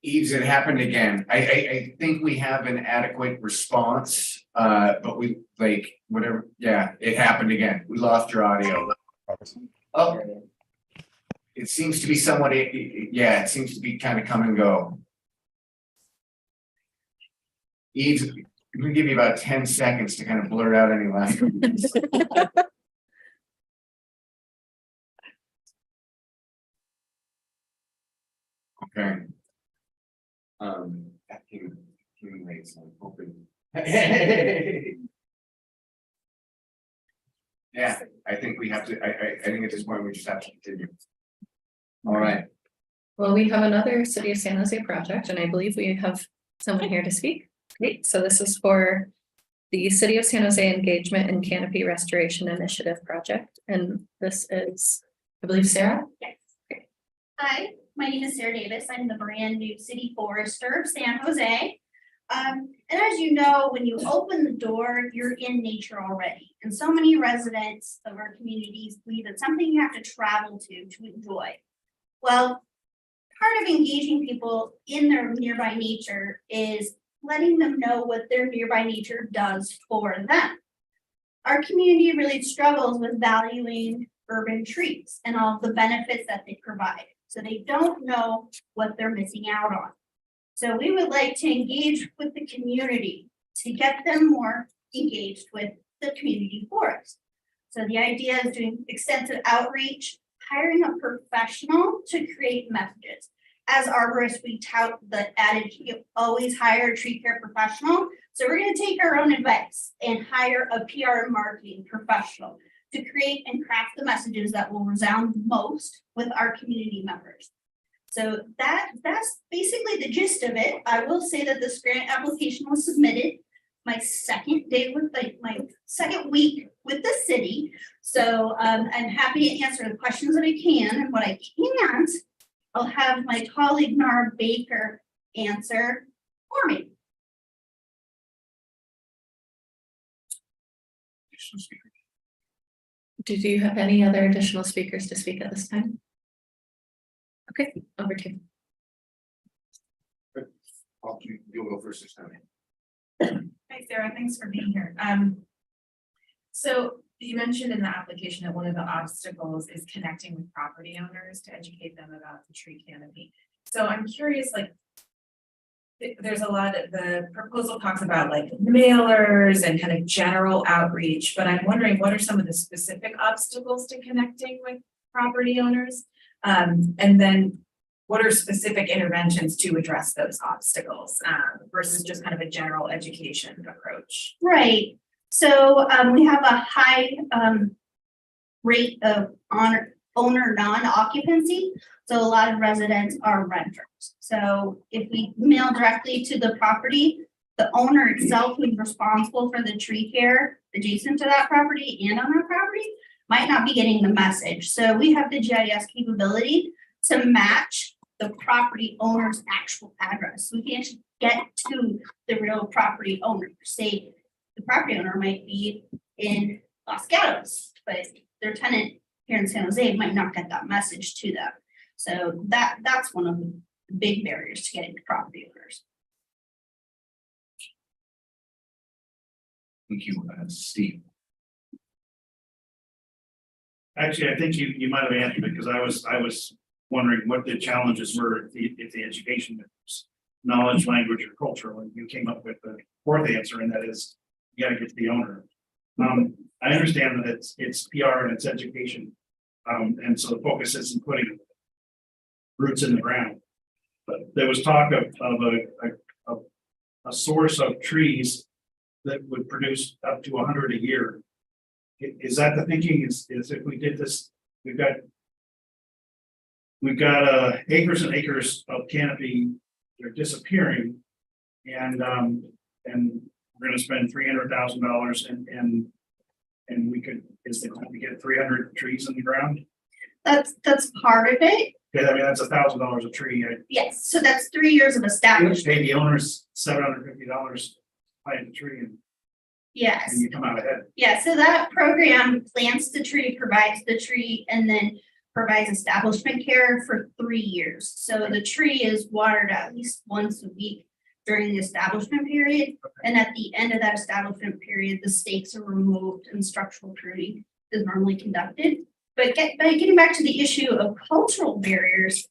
Eves, it happened again. I think we have an adequate response, but we whatever. Yeah, it happened again. We lost your audio. Oh, it seems to be somewhat. Yeah, it seems to be kind of come and go. Eves, I'm gonna give you about 10 seconds to kind of blurt out any last. Okay. Human rates, I'm hoping. Yeah, I think we have to, I think at this point, we just have to continue. All right. Well, we have another City of San Jose project, and I believe we have someone here to speak. Great, so this is for the City of San Jose Engagement and Canopy Restoration Initiative project, and this is, I believe, Sarah? Yes. Hi, my name is Sarah Davis. I'm the brand new city forester of San Jose. And as you know, when you open the door, you're in nature already. And so many residents of our communities believe it's something you have to travel to enjoy. Well, part of engaging people in their nearby nature is letting them know what their nearby nature does for them. Our community really struggles with valuing urban trees and all the benefits that they provide. So they don't know what they're missing out on. So we would like to engage with the community to get them more engaged with the community forest. So the idea is doing extensive outreach, hiring a professional to create messages. as arborists, we tout the adage, you always hire a tree care professional. So we're gonna take our own advice and hire a PR and marketing professional to create and craft the messages that will resound most with our community members. So that's basically the gist of it. I will say that this grant application was submitted my second day with my second week with the city. So I'm happy to answer the questions that I can, and what I can't, I'll have my colleague Nara Baker answer for me. Did you have any other additional speakers to speak at this time? Okay, over to you. You'll go first this time. Hi, Sarah, thanks for being here. So you mentioned in the application that one of the obstacles is connecting with property owners to educate them about the tree canopy. So I'm curious, like, there's a lot of, the proposal talks about like mailers and kind of general outreach, but I'm wondering what are some of the specific obstacles to connecting with property owners? And then what are specific interventions to address those obstacles versus just kind of a general education approach? Right. So we have a high rate of owner non-occupancy. So a lot of residents are renters. So if we mail directly to the property, the owner itself who's responsible for the tree care adjacent to that property and on that property might not be getting the message. So we have the GIS capability to match the property owner's actual address. We can actually get to the real property owner. Say the property owner might be in Los Gatos, but their tenant here in San Jose might not get that message to them. So that's one of the big barriers to getting to property owners. Thank you, Steve. Actually, I think you might have answered it, because I was wondering what the challenges were if the education was knowledge, language, or cultural, and you came up with the fourth answer, and that is you gotta get to the owner. I understand that it's PR and it's education. And so the focus is in putting roots in the ground. But there was talk of a source of trees that would produce up to 100 a year. Is that the thinking? Is if we did this, we've got acres and acres of canopy, they're disappearing, and we're going to spend $300,000 and we could, is the we get 300 trees in the ground? That's part of it. Okay, I mean that's $1,000 a tree. Yes, so that's 3 years of establishment. Pay the owners $750 plant the tree, and Yes. you come out ahead. Yeah, so that program plants the tree, provides the tree, and then provides establishment care for 3 years. So the tree is watered at least once a week during the establishment period. And at the end of that establishment period, the stakes are removed and structural pruning is normally conducted. But getting back to the issue of cultural barriers,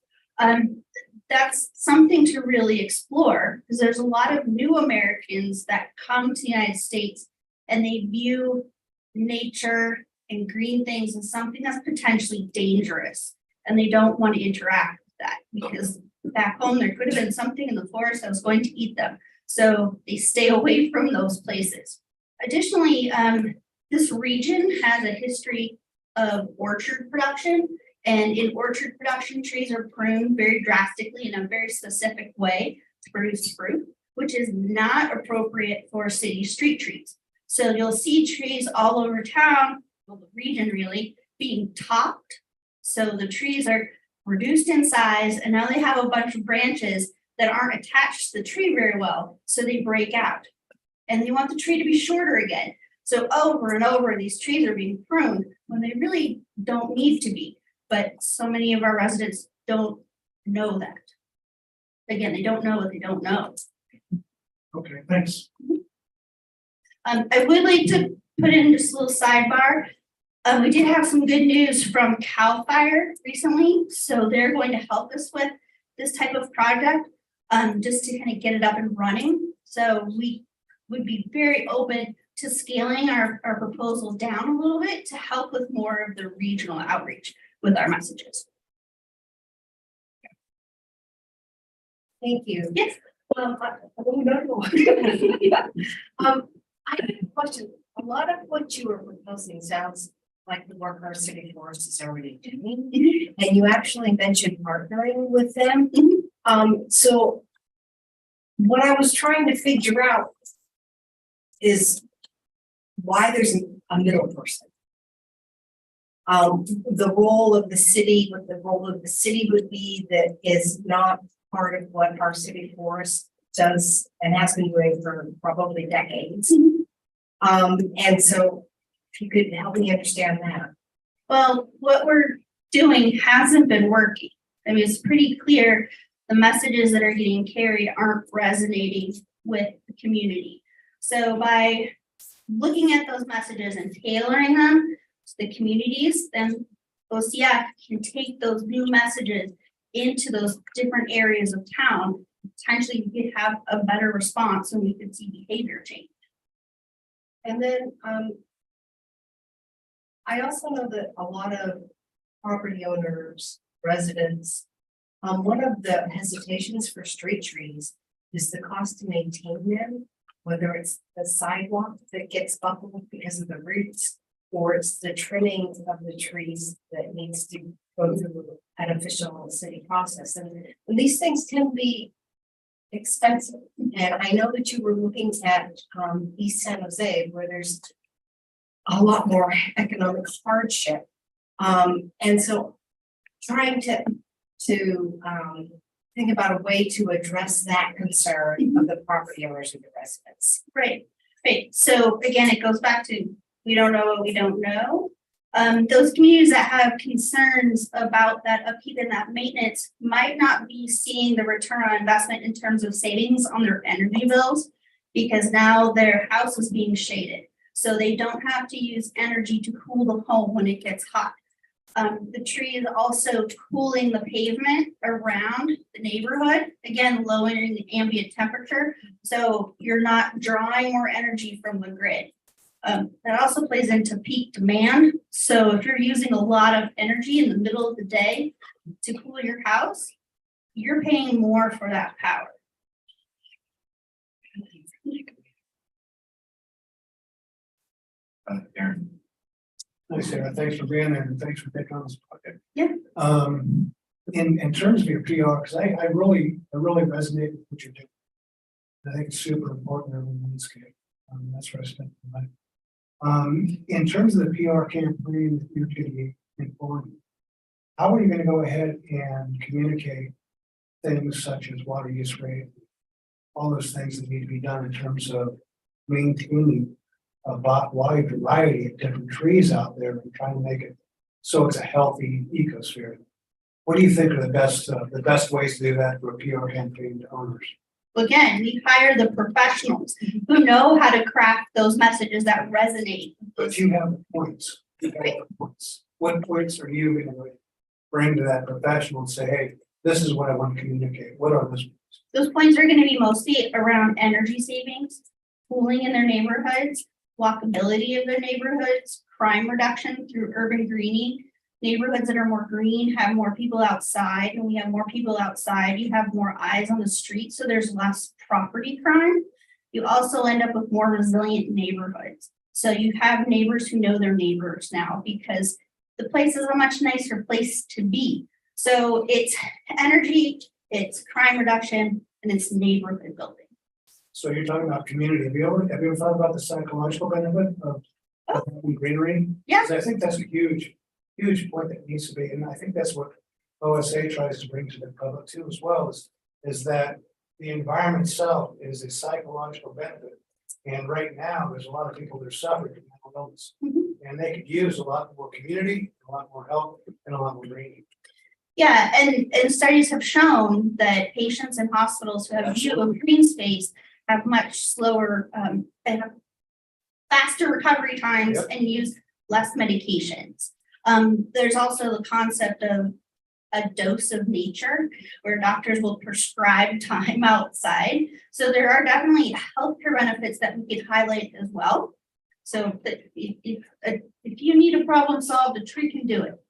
that's something to really explore, because there's a lot of new Americans that come to the United States and they view nature and green things as something that's potentially dangerous, and they don't want to interact with that because back home there could have been something in the forest that was going to eat them. So they stay away from those places. Additionally, this region has a history of orchard production, and in orchard production, trees are pruned very drastically in a very specific way to produce fruit, which is not appropriate for city street trees. So you'll see trees all over town, well, the region really, being topped. So the trees are reduced in size, and now they have a bunch of branches that aren't attached to the tree very well, so they break out. And you want the tree to be shorter again. So over and over, these trees are being pruned when they really don't need to be. But so many of our residents don't know that. Again, they don't know what they don't know. Okay, thanks. I would like to put in just a little sidebar. We did have some good news from CAL FIRE recently, so they're going to help us with this type of project, just to kind of get it up and running. So we would be very open to scaling our proposal down a little bit to help with more of the regional outreach with our messages. Thank you. Yes. Oh, no. I have a question. A lot of what you were proposing sounds like the work our city forest is already doing. And you actually mentioned partnering with them. So what I was trying to figure out is why there's a middle person. The role of the city, what the role of the city would be that is not part of what our city forest does and has been doing for probably decades. And so if you could help me understand that. Well, what we're doing hasn't been working. I mean, it's pretty clear the messages that are getting carried aren't resonating with the community. So by looking at those messages and tailoring them to the communities, then OCF can take those new messages into those different areas of town. Potentially we could have a better response and we could see behavior change. And then I also know that a lot of property owners, residents, one of the hesitations for street trees is the cost to maintain them, whether it's the sidewalk that gets buckled because of the roots, or it's the trimming of the trees that needs to go through an official city process. And these things can be expensive. And I know that you were looking at East San Jose, where there's a lot more economic hardship. And so trying to think about a way to address that concern of the property owners and the residents. Right. So again, it goes back to, we don't know what we don't know. Those communities that have concerns about that upkeep and that maintenance might not be seeing the return on investment in terms of savings on their energy bills, because now their house is being shaded. So they don't have to use energy to cool the home when it gets hot. The tree is also cooling the pavement around the neighborhood, again, lowering the ambient temperature. So you're not drawing more energy from the grid. That also plays into peak demand. So if you're using a lot of energy in the middle of the day to cool your house, you're paying more for that power. Aaron. Hi, Sarah. Thanks for being there and thanks for taking on this project. Yeah. In terms of your PR, because I really resonate with what you're doing. I think it's super important in the landscape. That's where I spent my life. In terms of the PR campaign that you're going to be informing, how are you going to go ahead and communicate things such as water use rate, all those things that need to be done in terms of maintaining a wide variety of different trees out there and trying to make it so it's a healthy ecosphere? What do you think are the best ways to do that for a PR campaign to owners? Again, we hire the professionals who know how to craft those messages that resonate. But you have the points. You have the points. What points are you going to bring to that professional and say, hey, this is what I want to communicate? What are those points? Those points are going to be mostly around energy savings, cooling in their neighborhoods, walkability of their neighborhoods, crime reduction through urban greening. Neighborhoods that are more green have more people outside. When we have more people outside, you have more eyes on the street, so there's less property crime. You also end up with more resilient neighborhoods. So you have neighbors who know their neighbors now because the place is a much nicer place to be. So it's energy, it's crime reduction, and it's neighborhood building. So you're talking about community. Have you ever thought about the psychological benefit of greenery? Yeah. 'Cause I think that's a huge point that needs to be, and I think that's what OSA tries to bring to the public too as well, is that the environment itself is a psychological benefit. And right now, there's a lot of people that are suffering from mental illness. And they could use a lot more community, a lot more help, and a lot more greenery. Yeah, and studies have shown that patients in hospitals who have view of green space have much slower, they have faster recovery times and use less medications. There's also the concept of a dose of nature where doctors will prescribe time outside. So there are definitely healthcare benefits that we could highlight as well. So that if you need a problem solved, a tree can do it.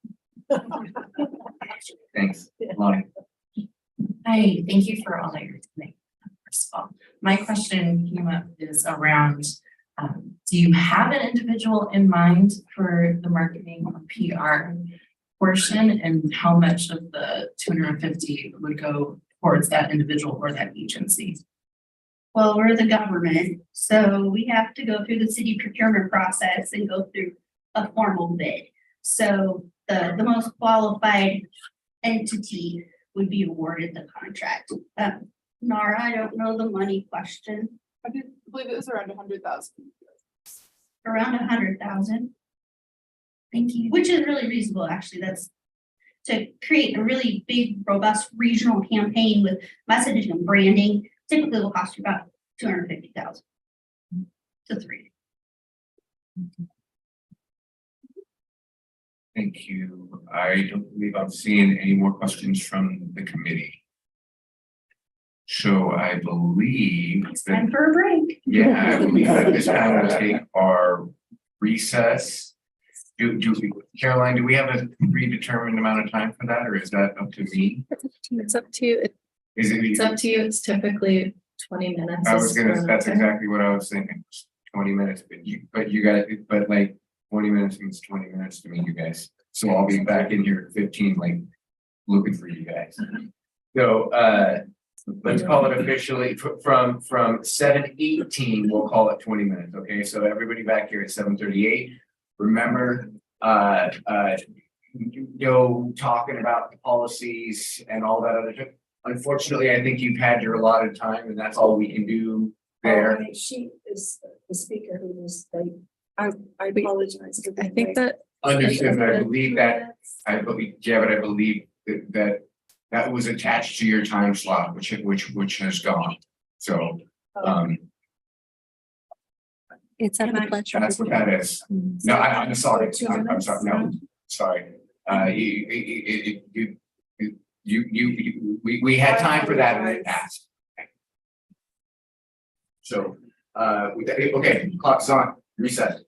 Thanks, Lonnie. Hi, thank you for all that you're doing. First of all, my question came up is around, do you have an individual in mind for the marketing or PR portion, and how much of the 250 would go towards that individual or that agency? Well, we're the government, so we have to go through the city procurement process and go through a formal bid. So the most qualified entity would be awarded the contract. Nara, I don't know the money question. I believe it was around 100,000. Around 100,000. Thank you. Which is really reasonable, actually. That's to create a really big, robust regional campaign with messaging and branding. Typically will cost you about 250,000 to 3. Thank you. I don't believe I'm seeing any more questions from the committee. So I believe Time for a break. yeah, I believe at this time we'll take our recess. Caroline, do we have a predetermined amount of time for that, or is that up to me? It's up to you. Is it? It's up to you. It's typically 20 minutes. I was gonna, that's exactly what I was thinking, 20 minutes, but you guys, but like 20 minutes means 20 minutes to me, you guys. So I'll be back in here at 15, like, looking for you guys. So, let's call it officially from 7:18, we'll call it 20 minutes, okay? So everybody back here at 7:38. Remember, talking about the policies and all that other stuff. Unfortunately, I think you've had your allotted time and that's all we can do there. She is the speaker who was like, I apologize. I think that. Understood, but I believe that, I believe that was attached to your time slot, which has gone. So, It's at my pleasure. that's what that is. No, I'm sorry, I'm sorry, no, sorry. We had time for that and it passed. So, okay, clock's on, reset.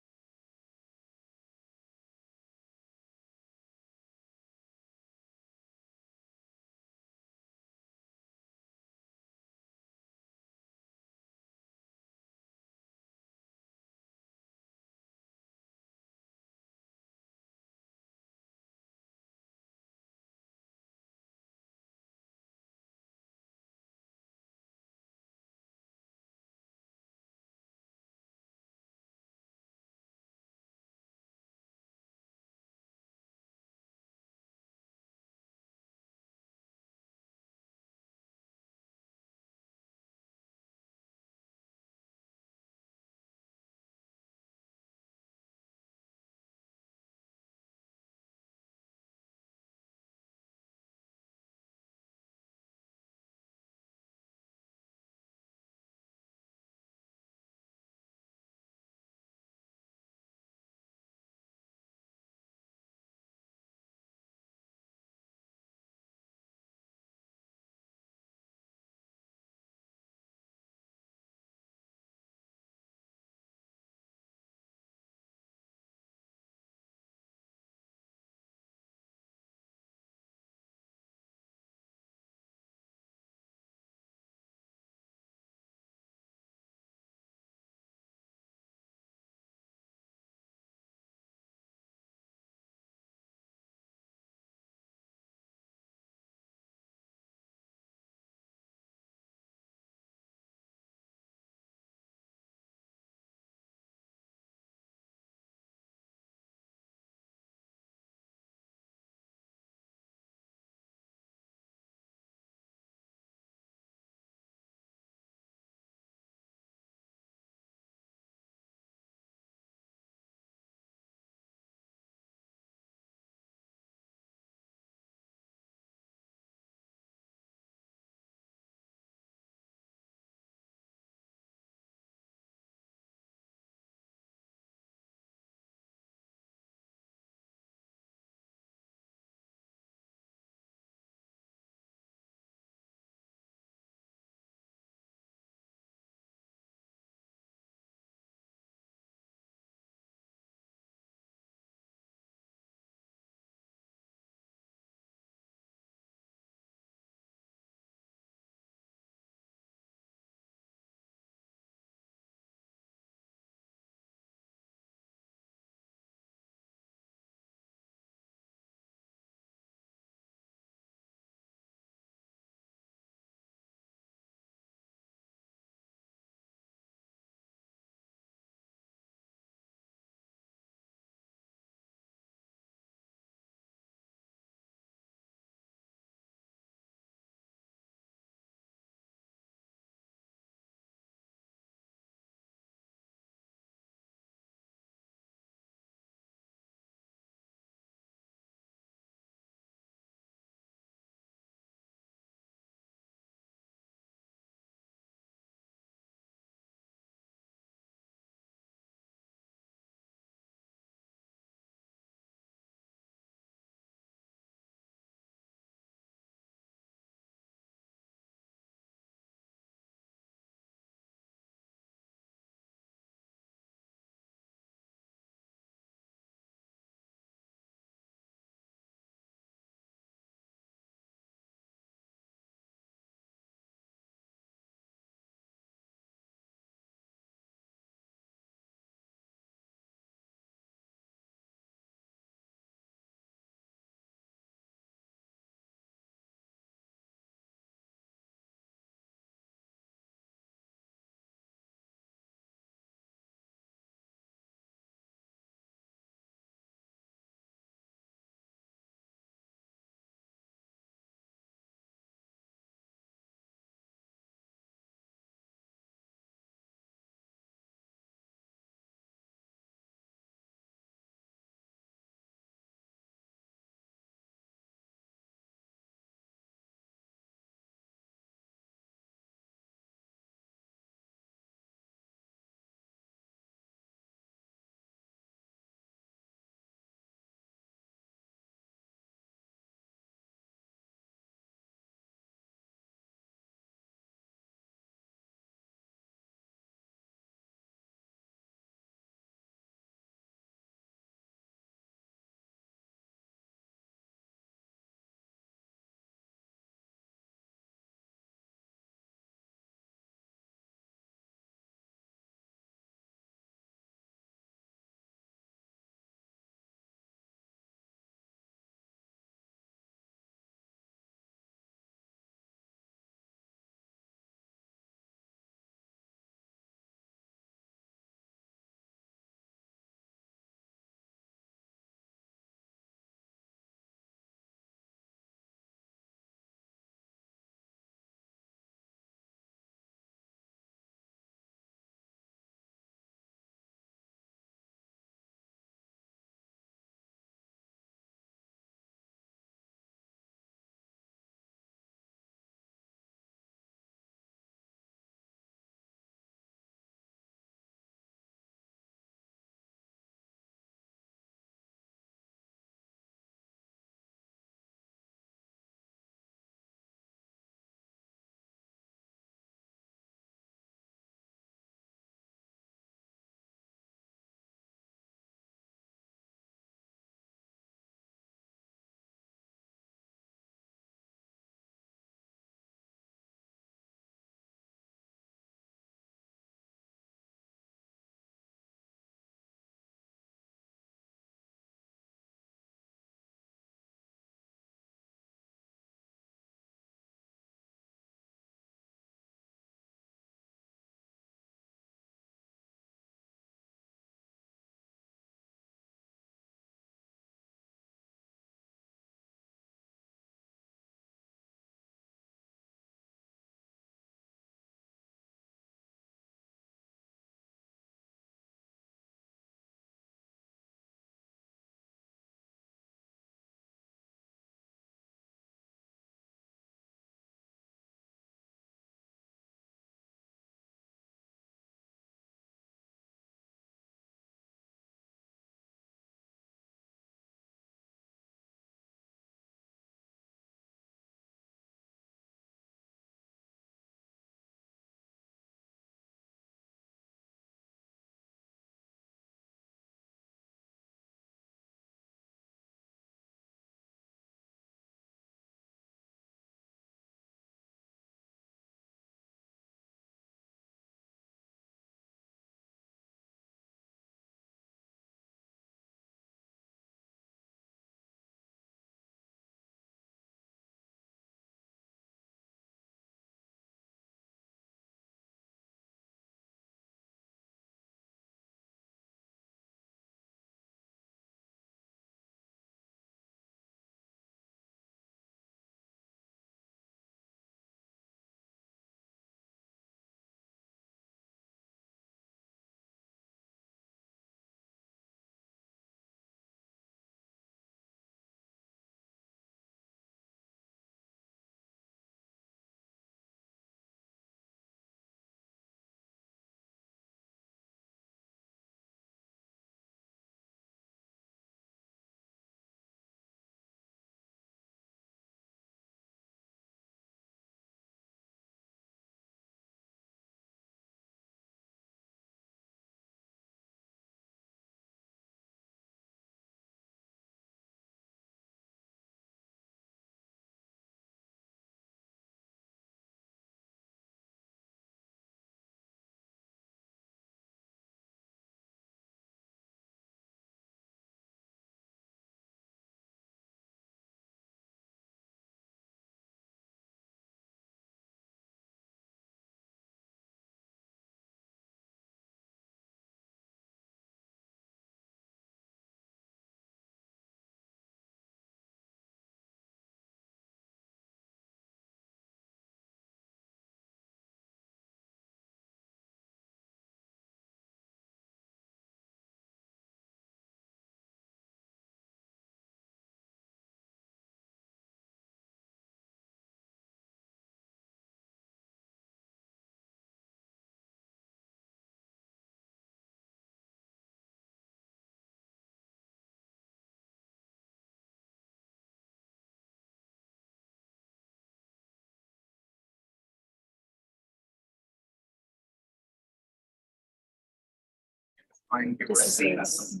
Fine, we're seeing us.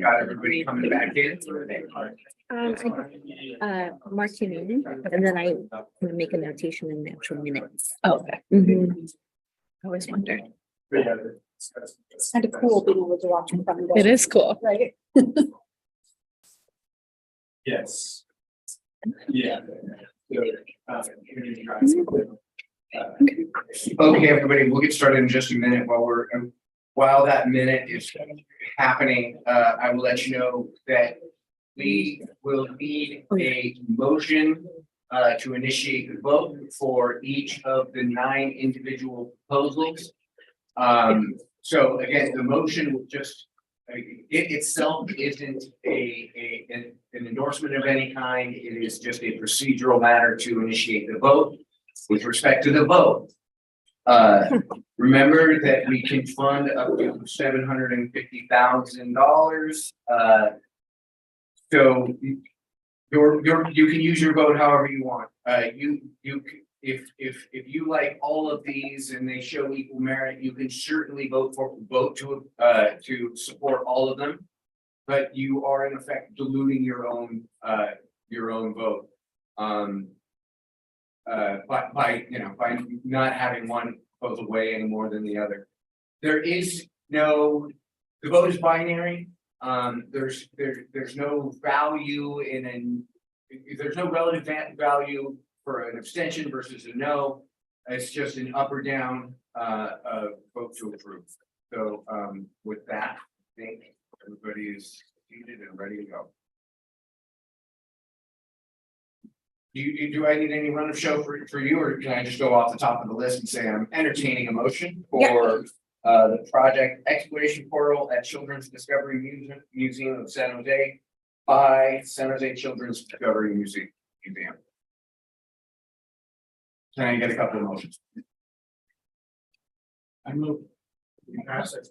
Got everybody coming back in. Marking, and then I'm gonna make a notation in the actual minutes. Oh, okay. Mhm. I always wondered. It's kind of cool being able to watch in front of. It is cool. Right? Yes. Yeah. Okay, everybody, we'll get started in just a minute while that minute is happening, I will let you know that we will need a motion to initiate the vote for each of the 9 individual proposals. So again, the motion will just, it itself isn't an endorsement of any kind. It is just a procedural matter to initiate the vote. With respect to the vote, remember that we can fund up to $750,000. So you can use your vote however you want. If you like all of these and they show equal merit, you can certainly vote to support all of them. But you are in effect diluting your own vote. By not having one proposal weigh any more than the other. The vote is binary. There's no value there's no relative value for an abstention versus a no. It's just an up or down vote to approve. So with that, I think everybody is seated and ready to go. Do I need any run of show for you, or can I just go off the top of the list and say I'm entertaining a motion for the project exploration portal at Children's Discovery Museum of San Jose by San Jose Children's Discovery Museum. Can I get a couple of motions? I move. Pass it.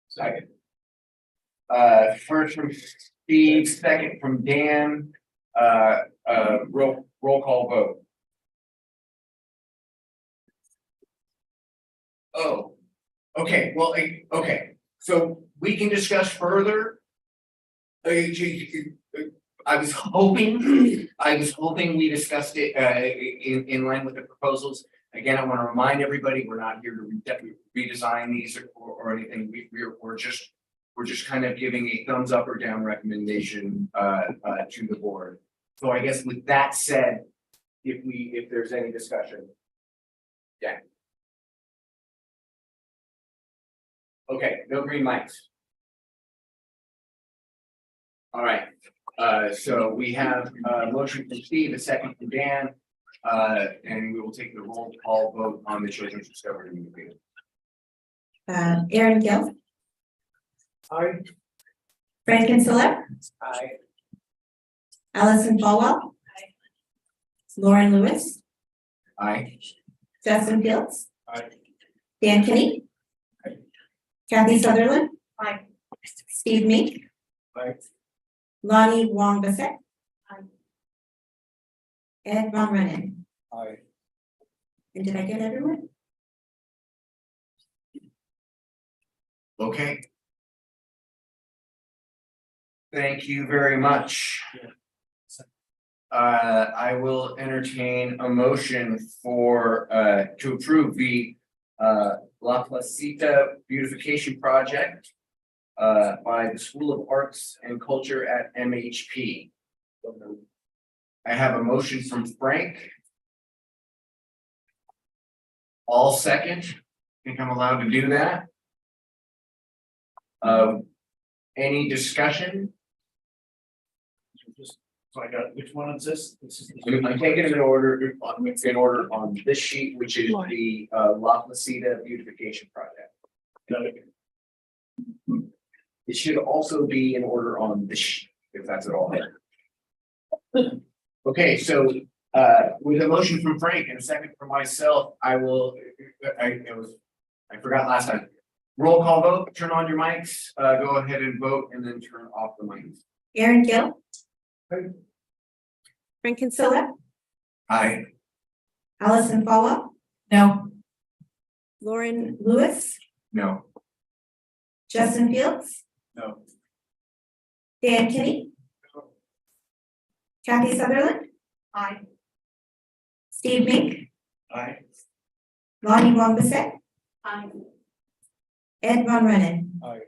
Second. First from Steve, second from Dan. Roll call vote. Oh, okay, well, okay, so we can discuss further. I was hoping we discussed it in line with the proposals. Again, I want to remind everybody, we're not here to redesign these or anything. We're just kind of giving a thumbs up or down recommendation to the board. So I guess with that said, if there's any discussion. Yeah. Okay, no green lights. All right, so we have a motion from Steve, a second from Dan, and we will take the roll call vote on the Children's Discovery Museum. Aaron Gill. Aye. Frank Kinsella. Aye. Allison Falwell. Lauren Lewis. Aye. Justin Fields. Aye. Dan Kinney. Kathy Sutherland. Aye. Steve Meek. Aye. Lonnie Wong Bissett. Ed Von Rennen. Aye. And did I get everyone? Okay. Thank you very much. I will entertain a motion for to approve the La Placita beautification project by the School of Arts and Culture at MHP. I have a motion from Frank. All second. I think I'm allowed to do that. Any discussion? So I got, which one is this? This is. I'm taking it in order on this sheet, which is the La Placida beautification project. Got it. It should also be in order on this sheet, if that's at all. Okay, so with a motion from Frank and a second from myself, I forgot last time. Roll call vote, turn on your mics, go ahead and vote, and then turn off the mics. Aaron Gill. Frank Kinsella. Aye. Allison Falwell. No. Lauren Lewis. No. Justin Fields, No. Dan Kinney. Kathy Sutherland, Aye. Steve Mink, Aye. Lonnie Wong Bissett, Aye. Ed Von Rennen. Aye.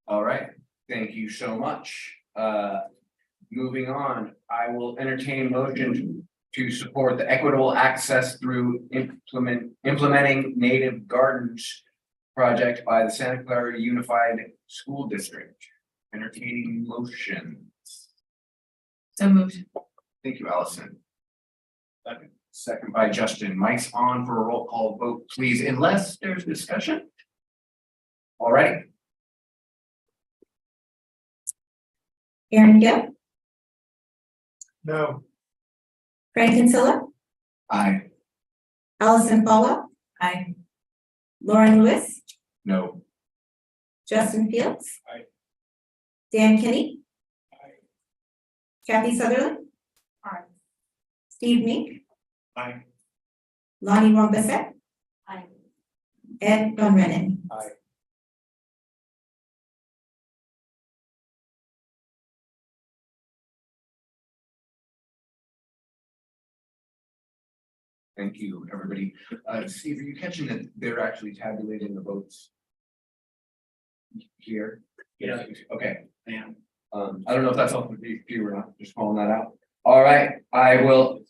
All right, thank you so much. Moving on, I will entertain motion to support the equitable access through implementing native gardens project by the Santa Clara Unified School District. Entertaining motion. So moved. Thank you, Allison. Second by Justin. Mike's on for a roll call vote, please, unless there's discussion. All right. Aaron Gill, No. Frank Kinsella, Aye. Allison Paula, Aye. Lauren Lewis, No. Justin Fields. Aye. Dan Kinney. Aye. Kathy Sutherland. Aye. Steve Mink, Aye. Lonnie Wong Bissett, Aye. Ed Von Rennen. Aye. Thank you, everybody. Steve, are you catching that they're actually tabulating the votes? Here? Yeah. Okay. Yeah. I don't know if that's helpful for you or not, just calling that out. All right, I will.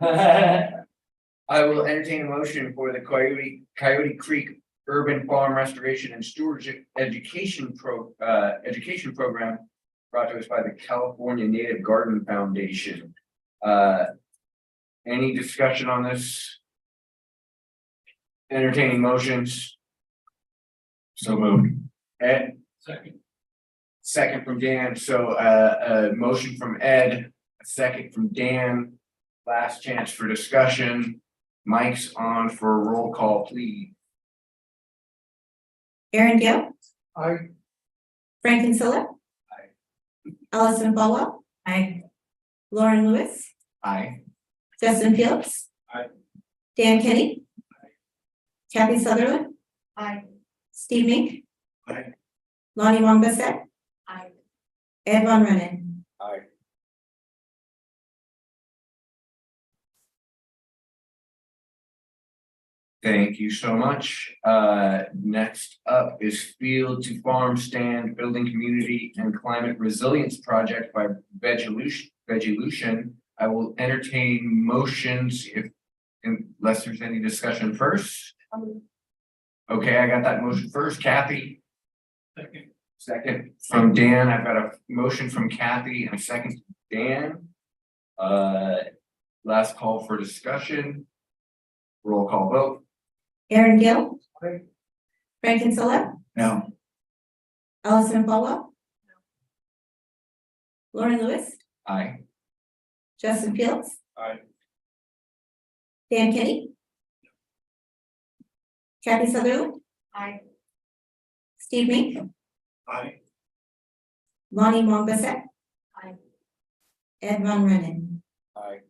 I will entertain a motion for the Coyote Creek Urban Farm Restoration and Stewardship Education Program brought to us by the California Native Garden Foundation. Any discussion on this? Entertaining motions? So moved. Ed? Second. Second from Dan, so a motion from Ed, a second from Dan. Last chance for discussion. Mike's on for a roll call, please. Aaron Gill, Aye. Frank Kinsella. Aye. Allison Paula, Aye. Lauren Lewis, Aye. Justin Fields. Aye. Dan Kinney. Kathy Sutherland, Aye. Steve Mink, Aye. Lonnie Wong Bissett, Aye. Ed Von Rennen. Aye. Thank you so much. Next up is Field to Farm Stand Building Community and Climate Resilience Project by Vegelution. I will entertain motions unless there's any discussion first. Okay, I got that motion first. Kathy? Second. Second from Dan. I've got a motion from Kathy and a second from Dan. Last call for discussion. Roll call vote. Aaron Gill. Aye. Frank Kinsella, No. Allison Paula. Lauren Lewis, Aye. Justin Fields, Aye. Dan Kinney. Kathy Sutherland, Aye. Steve Mink, Aye. Lonnie Wong Bissett. Aye. Ed Von Rennen. Aye.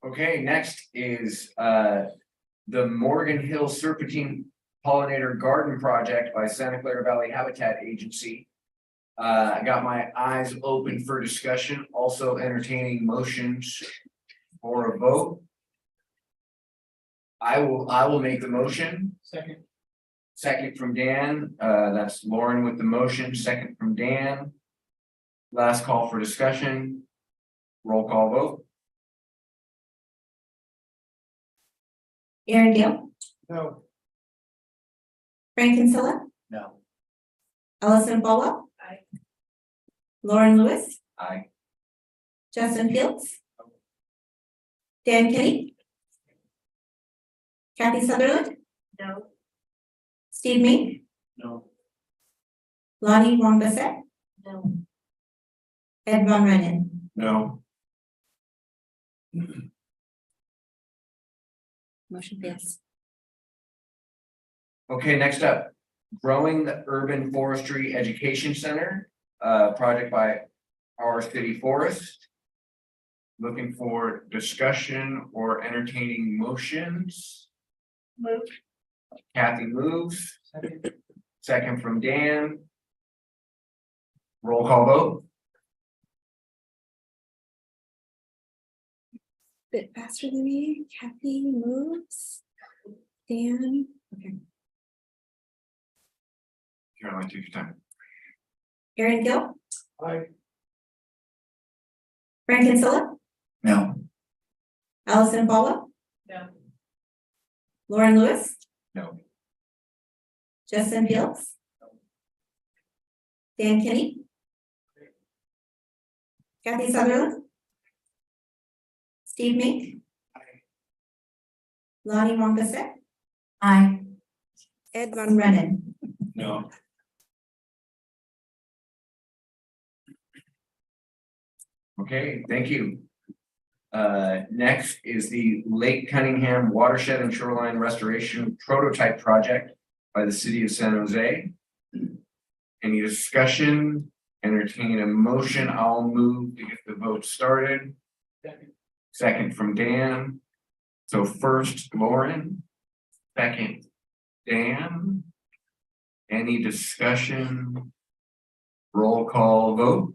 Okay, next is the Morgan Hill Serpentine Pollinator Garden Project by Santa Clara Valley Habitat Agency. I got my eyes open for discussion, also entertaining motions for a vote. I will make the motion. Second. Second from Dan, that's Lauren with the motion, second from Dan. Last call for discussion. Roll call vote. Aaron Gill, No. Frank Kinsella, No. Allison Paula. Aye. Lauren Lewis, Aye. Justin Fields. Dan Kinney. Kathy Sutherland, No. Steve Mink, No. Lonnie Wong Bissett, No. Ed Von Rennen. No. Motion fails. Okay, next up, Growing the Urban Forestry Education Center, project by our city forest. Looking for discussion or entertaining motions. Move. Kathy moves. Second from Dan. Roll call vote. Bit faster than me. Kathy moves. Dan. Okay. Caroline, take your time. Aaron Gill. Aye. Frank Kinsella. No. Allison Paula. No. Lauren Lewis. No. Justin Fields. Dan Kenny. Kathy Sutherland. Steve Mink. Lonnie Mongasek. Aye. Ed Von Rennen. No. Okay, thank you. Next is the Lake Cunningham Watershed and Shoreline Restoration Prototype Project by the City of San Jose. Any discussion? Entertain a motion. I'll move to get the vote started. Second from Dan. So first Lauren, second Dan. Any discussion? Roll call vote.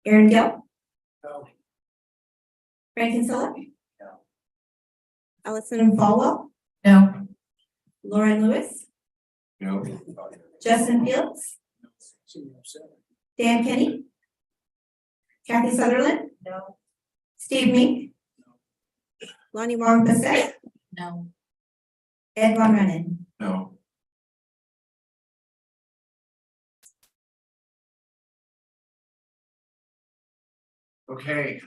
Aaron Gill. No. Frank Kinsella. No. Allison Falwell. No. Lauren Lewis. No. Justin Fields. Dan Kenny. Kathy Sutherland. No. Steve Mink. Lonnie Wong Bissett. No. Ed Von Rennen. No. Okay,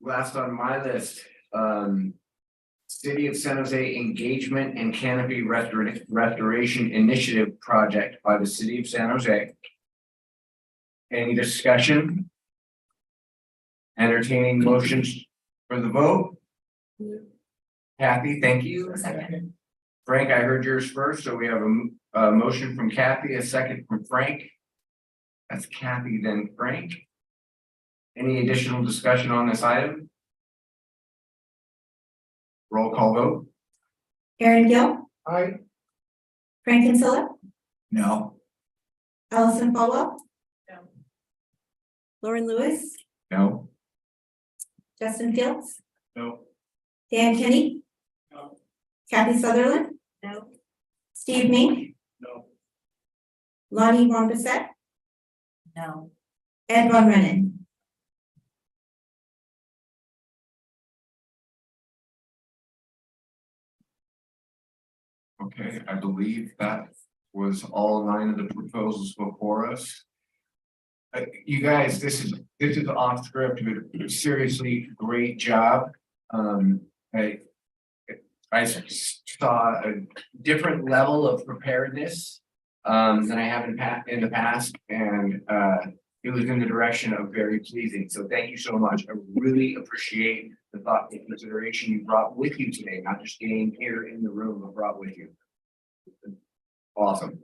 last on my list, City of San Jose Engagement and Canopy Restoration Initiative Project by the City of San Jose. Any discussion? Entertaining motions for the vote? Kathy, thank you. Second. Frank, I heard yours first, so we have a motion from Kathy, a second from Frank. That's Kathy, then Frank. Any additional discussion on this item? Roll call vote. Aaron Gill. Aye. Frank Kinsella. No. Allison Falwell. No. Lauren Lewis. No. Justin Fields. No. Dan Kenny. No. Kathy Sutherland. No. Steve Mink. No. Lonnie Wong Bissett. No. Ed Von Rennen. Okay, I believe that was all 9 of the proposals before us. You guys, this is off script, but seriously, great job. I saw a different level of preparedness than I have in the past, and it was in the direction of very pleasing. So thank you so much. I really appreciate the thought and consideration you brought with you today, not just getting here in the room, but brought with you. Awesome.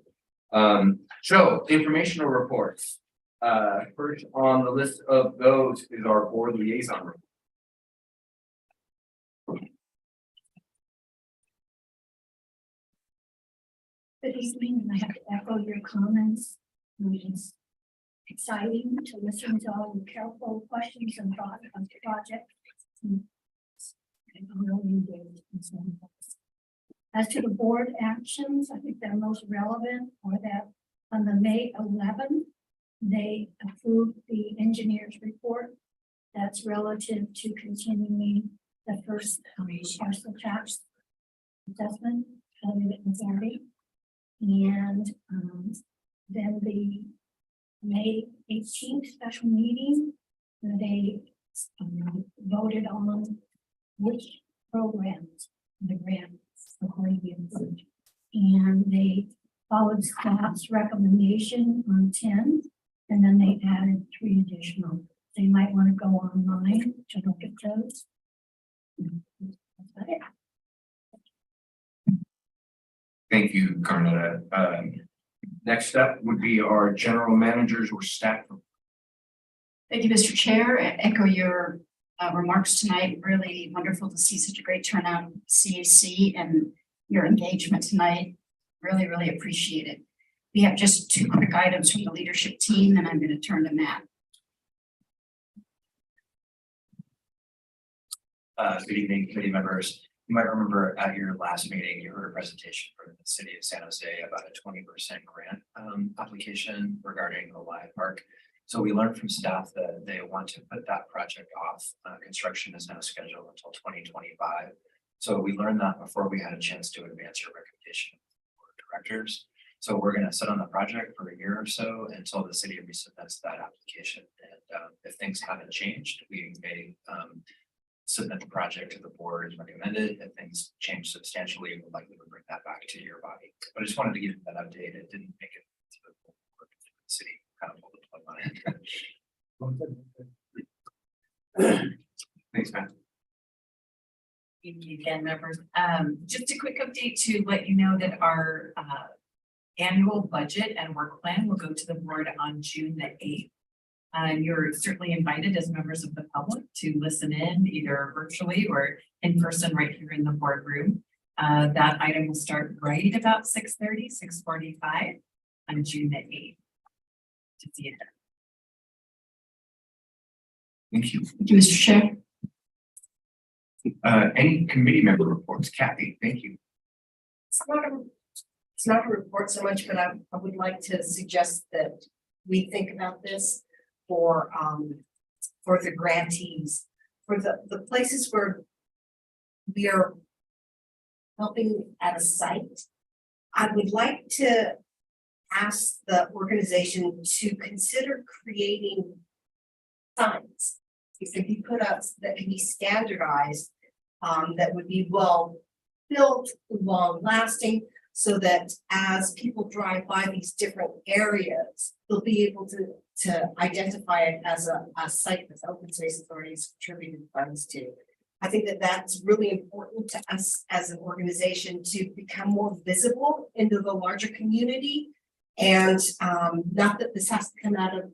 So informational reports. First on the list of those is our board liaison report. Good evening, and I have to echo your comments. It's exciting to listen to all the careful questions and thoughts on the project. I'm really engaged in some of this. As to the board actions, I think they're most relevant, or that on the May 11th, they approved the engineer's report that's relative to continuing the first parcel tax assessment, authority. And then the May 18th special meeting, they voted on which programs the grants are going to be included. And they followed staff's recommendation on 10, and then they added 3 additional They might want to go online to look at those. Thank you, Carnetta. Next step would be our general managers or staff. Thank you, Mr. Chair. I echo your remarks tonight. Really wonderful to see such a great turnout of CAC and your engagement tonight. Really, really appreciate it. We have just 2 quick items from the leadership team, and I'm going to turn to Matt. Good evening, committee members. You might remember at your last meeting, you heard a presentation from the city of San Jose about a 20% grant application regarding the live park. So we learned from staff that they want to put that project off. Construction is now scheduled until 2025. So we learned that before we had a chance to advance your recommendation for directors. So we're going to sit on the project for a year or so until the city resubmits that application. And if things haven't changed, we may submit the project to the board as recommended. If things change substantially, we'll likely bring that back to your body. But I just wanted to give you that update. It didn't make it to the city. Kind of pulled the plug on it. Thanks, Matt. Thank you again, members. Just a quick update to let you know that our annual budget and work plan will go to the board on June the 8th. You're certainly invited as members of the public to listen in either virtually or in person right here in the boardroom. That item will start right about 6:30, 6:45 on June the 8th. To see you there. Thank you. Thank you, Mr. Chair. Any committee member reports? Kathy, thank you. It's not a report so much, but I would like to suggest that we think about this for the grantees, for the places where we are helping at a site. I would like to ask the organization to consider creating signs. If can be put up that can be standardized, that would be well built, long lasting, so that as people drive by these different areas, they'll be able to identify it as a site that Open Space Authority has contributed funds to. I think that that's really important to us as an organization to become more visible into the larger community. And not that this has to come out of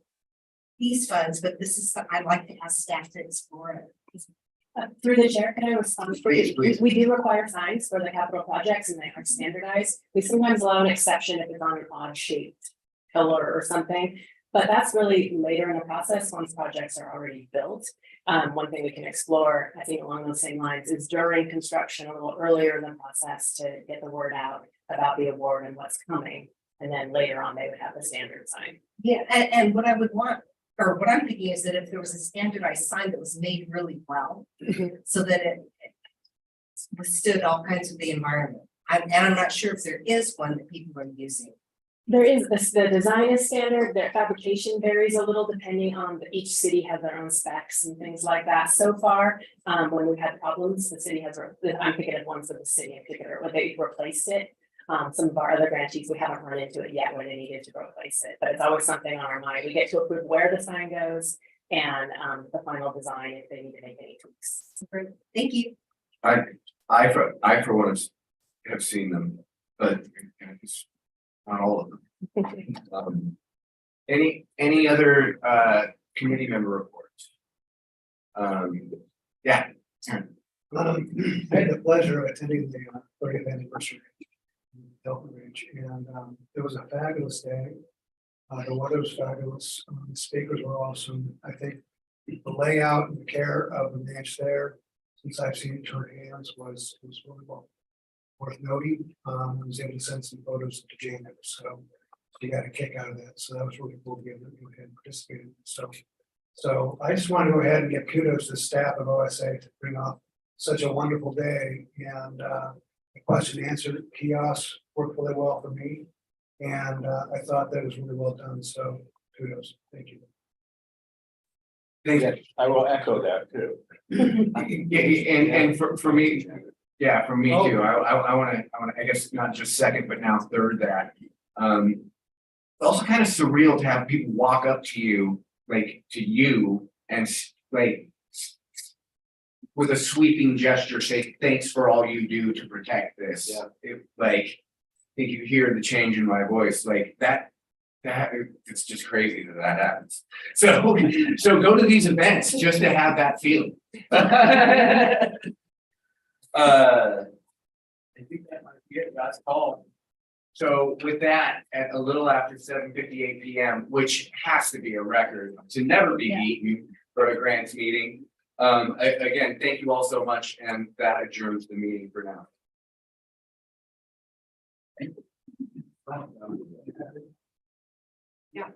these funds, but this is, I'd like to ask staff to explore it. Through the chair, can I respond? Please, please. We do require signs for the capital projects and they are standardized. We sometimes allow an exception if it's on an odd shaped pillar or something. But that's really later in the process once projects are already built. One thing we can explore, I think along those same lines, is during construction a little earlier in the process to get the word out about the award and what's coming. And then later on, they would have the standard sign. Yeah, and what I would want, or what I'm thinking is that if there was a standardized sign that was made really well, so that it withstood all kinds of the environment. And I'm not sure if there is one that people are using. There is, the design is standard, their fabrication varies a little depending on, each city has their own specs and things like that. So far, when we've had problems, the city has, I'm thinking of ones of the city in particular, when they replaced it. Some of our other grantees, we haven't run into it yet when they needed to replace it, but it's always something on our mind. We get to approve where the sign goes and the final design if they need to make any tweaks. Thank you. I for one have seen them, but it's not all of them. Any other committee member reports? Yeah. I had the pleasure of attending the 30th anniversary Delta Ridge, and it was a fabulous day. The weather was fabulous. The speakers were awesome. I think the layout and the care of the ranch there, since I've seen it turn hands, was really well worth noting. I was able to send some photos to Janet, so you got a kick out of that. So that was really cool to get that you had participated. So I just want to go ahead and give kudos to the staff of OSA to bring off such a wonderful day, and the question and answer kiosks worked really well for me, and I thought that was really well done. So kudos. Thank you. Thank you. I will echo that too. Yeah, and for me, yeah, for me too. I want to, I guess not just second, but now third that. Also kind of surreal to have people walk up to you, like to you, and like with a sweeping gesture, say, thanks for all you do to protect this. Yeah. I think you hear the change in my voice, like that, it's just crazy that happens. So go to these events just to have that feeling. I think that might be it, that's all. So with that, at a little after 7:58 PM, which has to be a record to never be beaten for a grants meeting. Again, thank you all so much, and that adjourns the meeting for now. Yeah.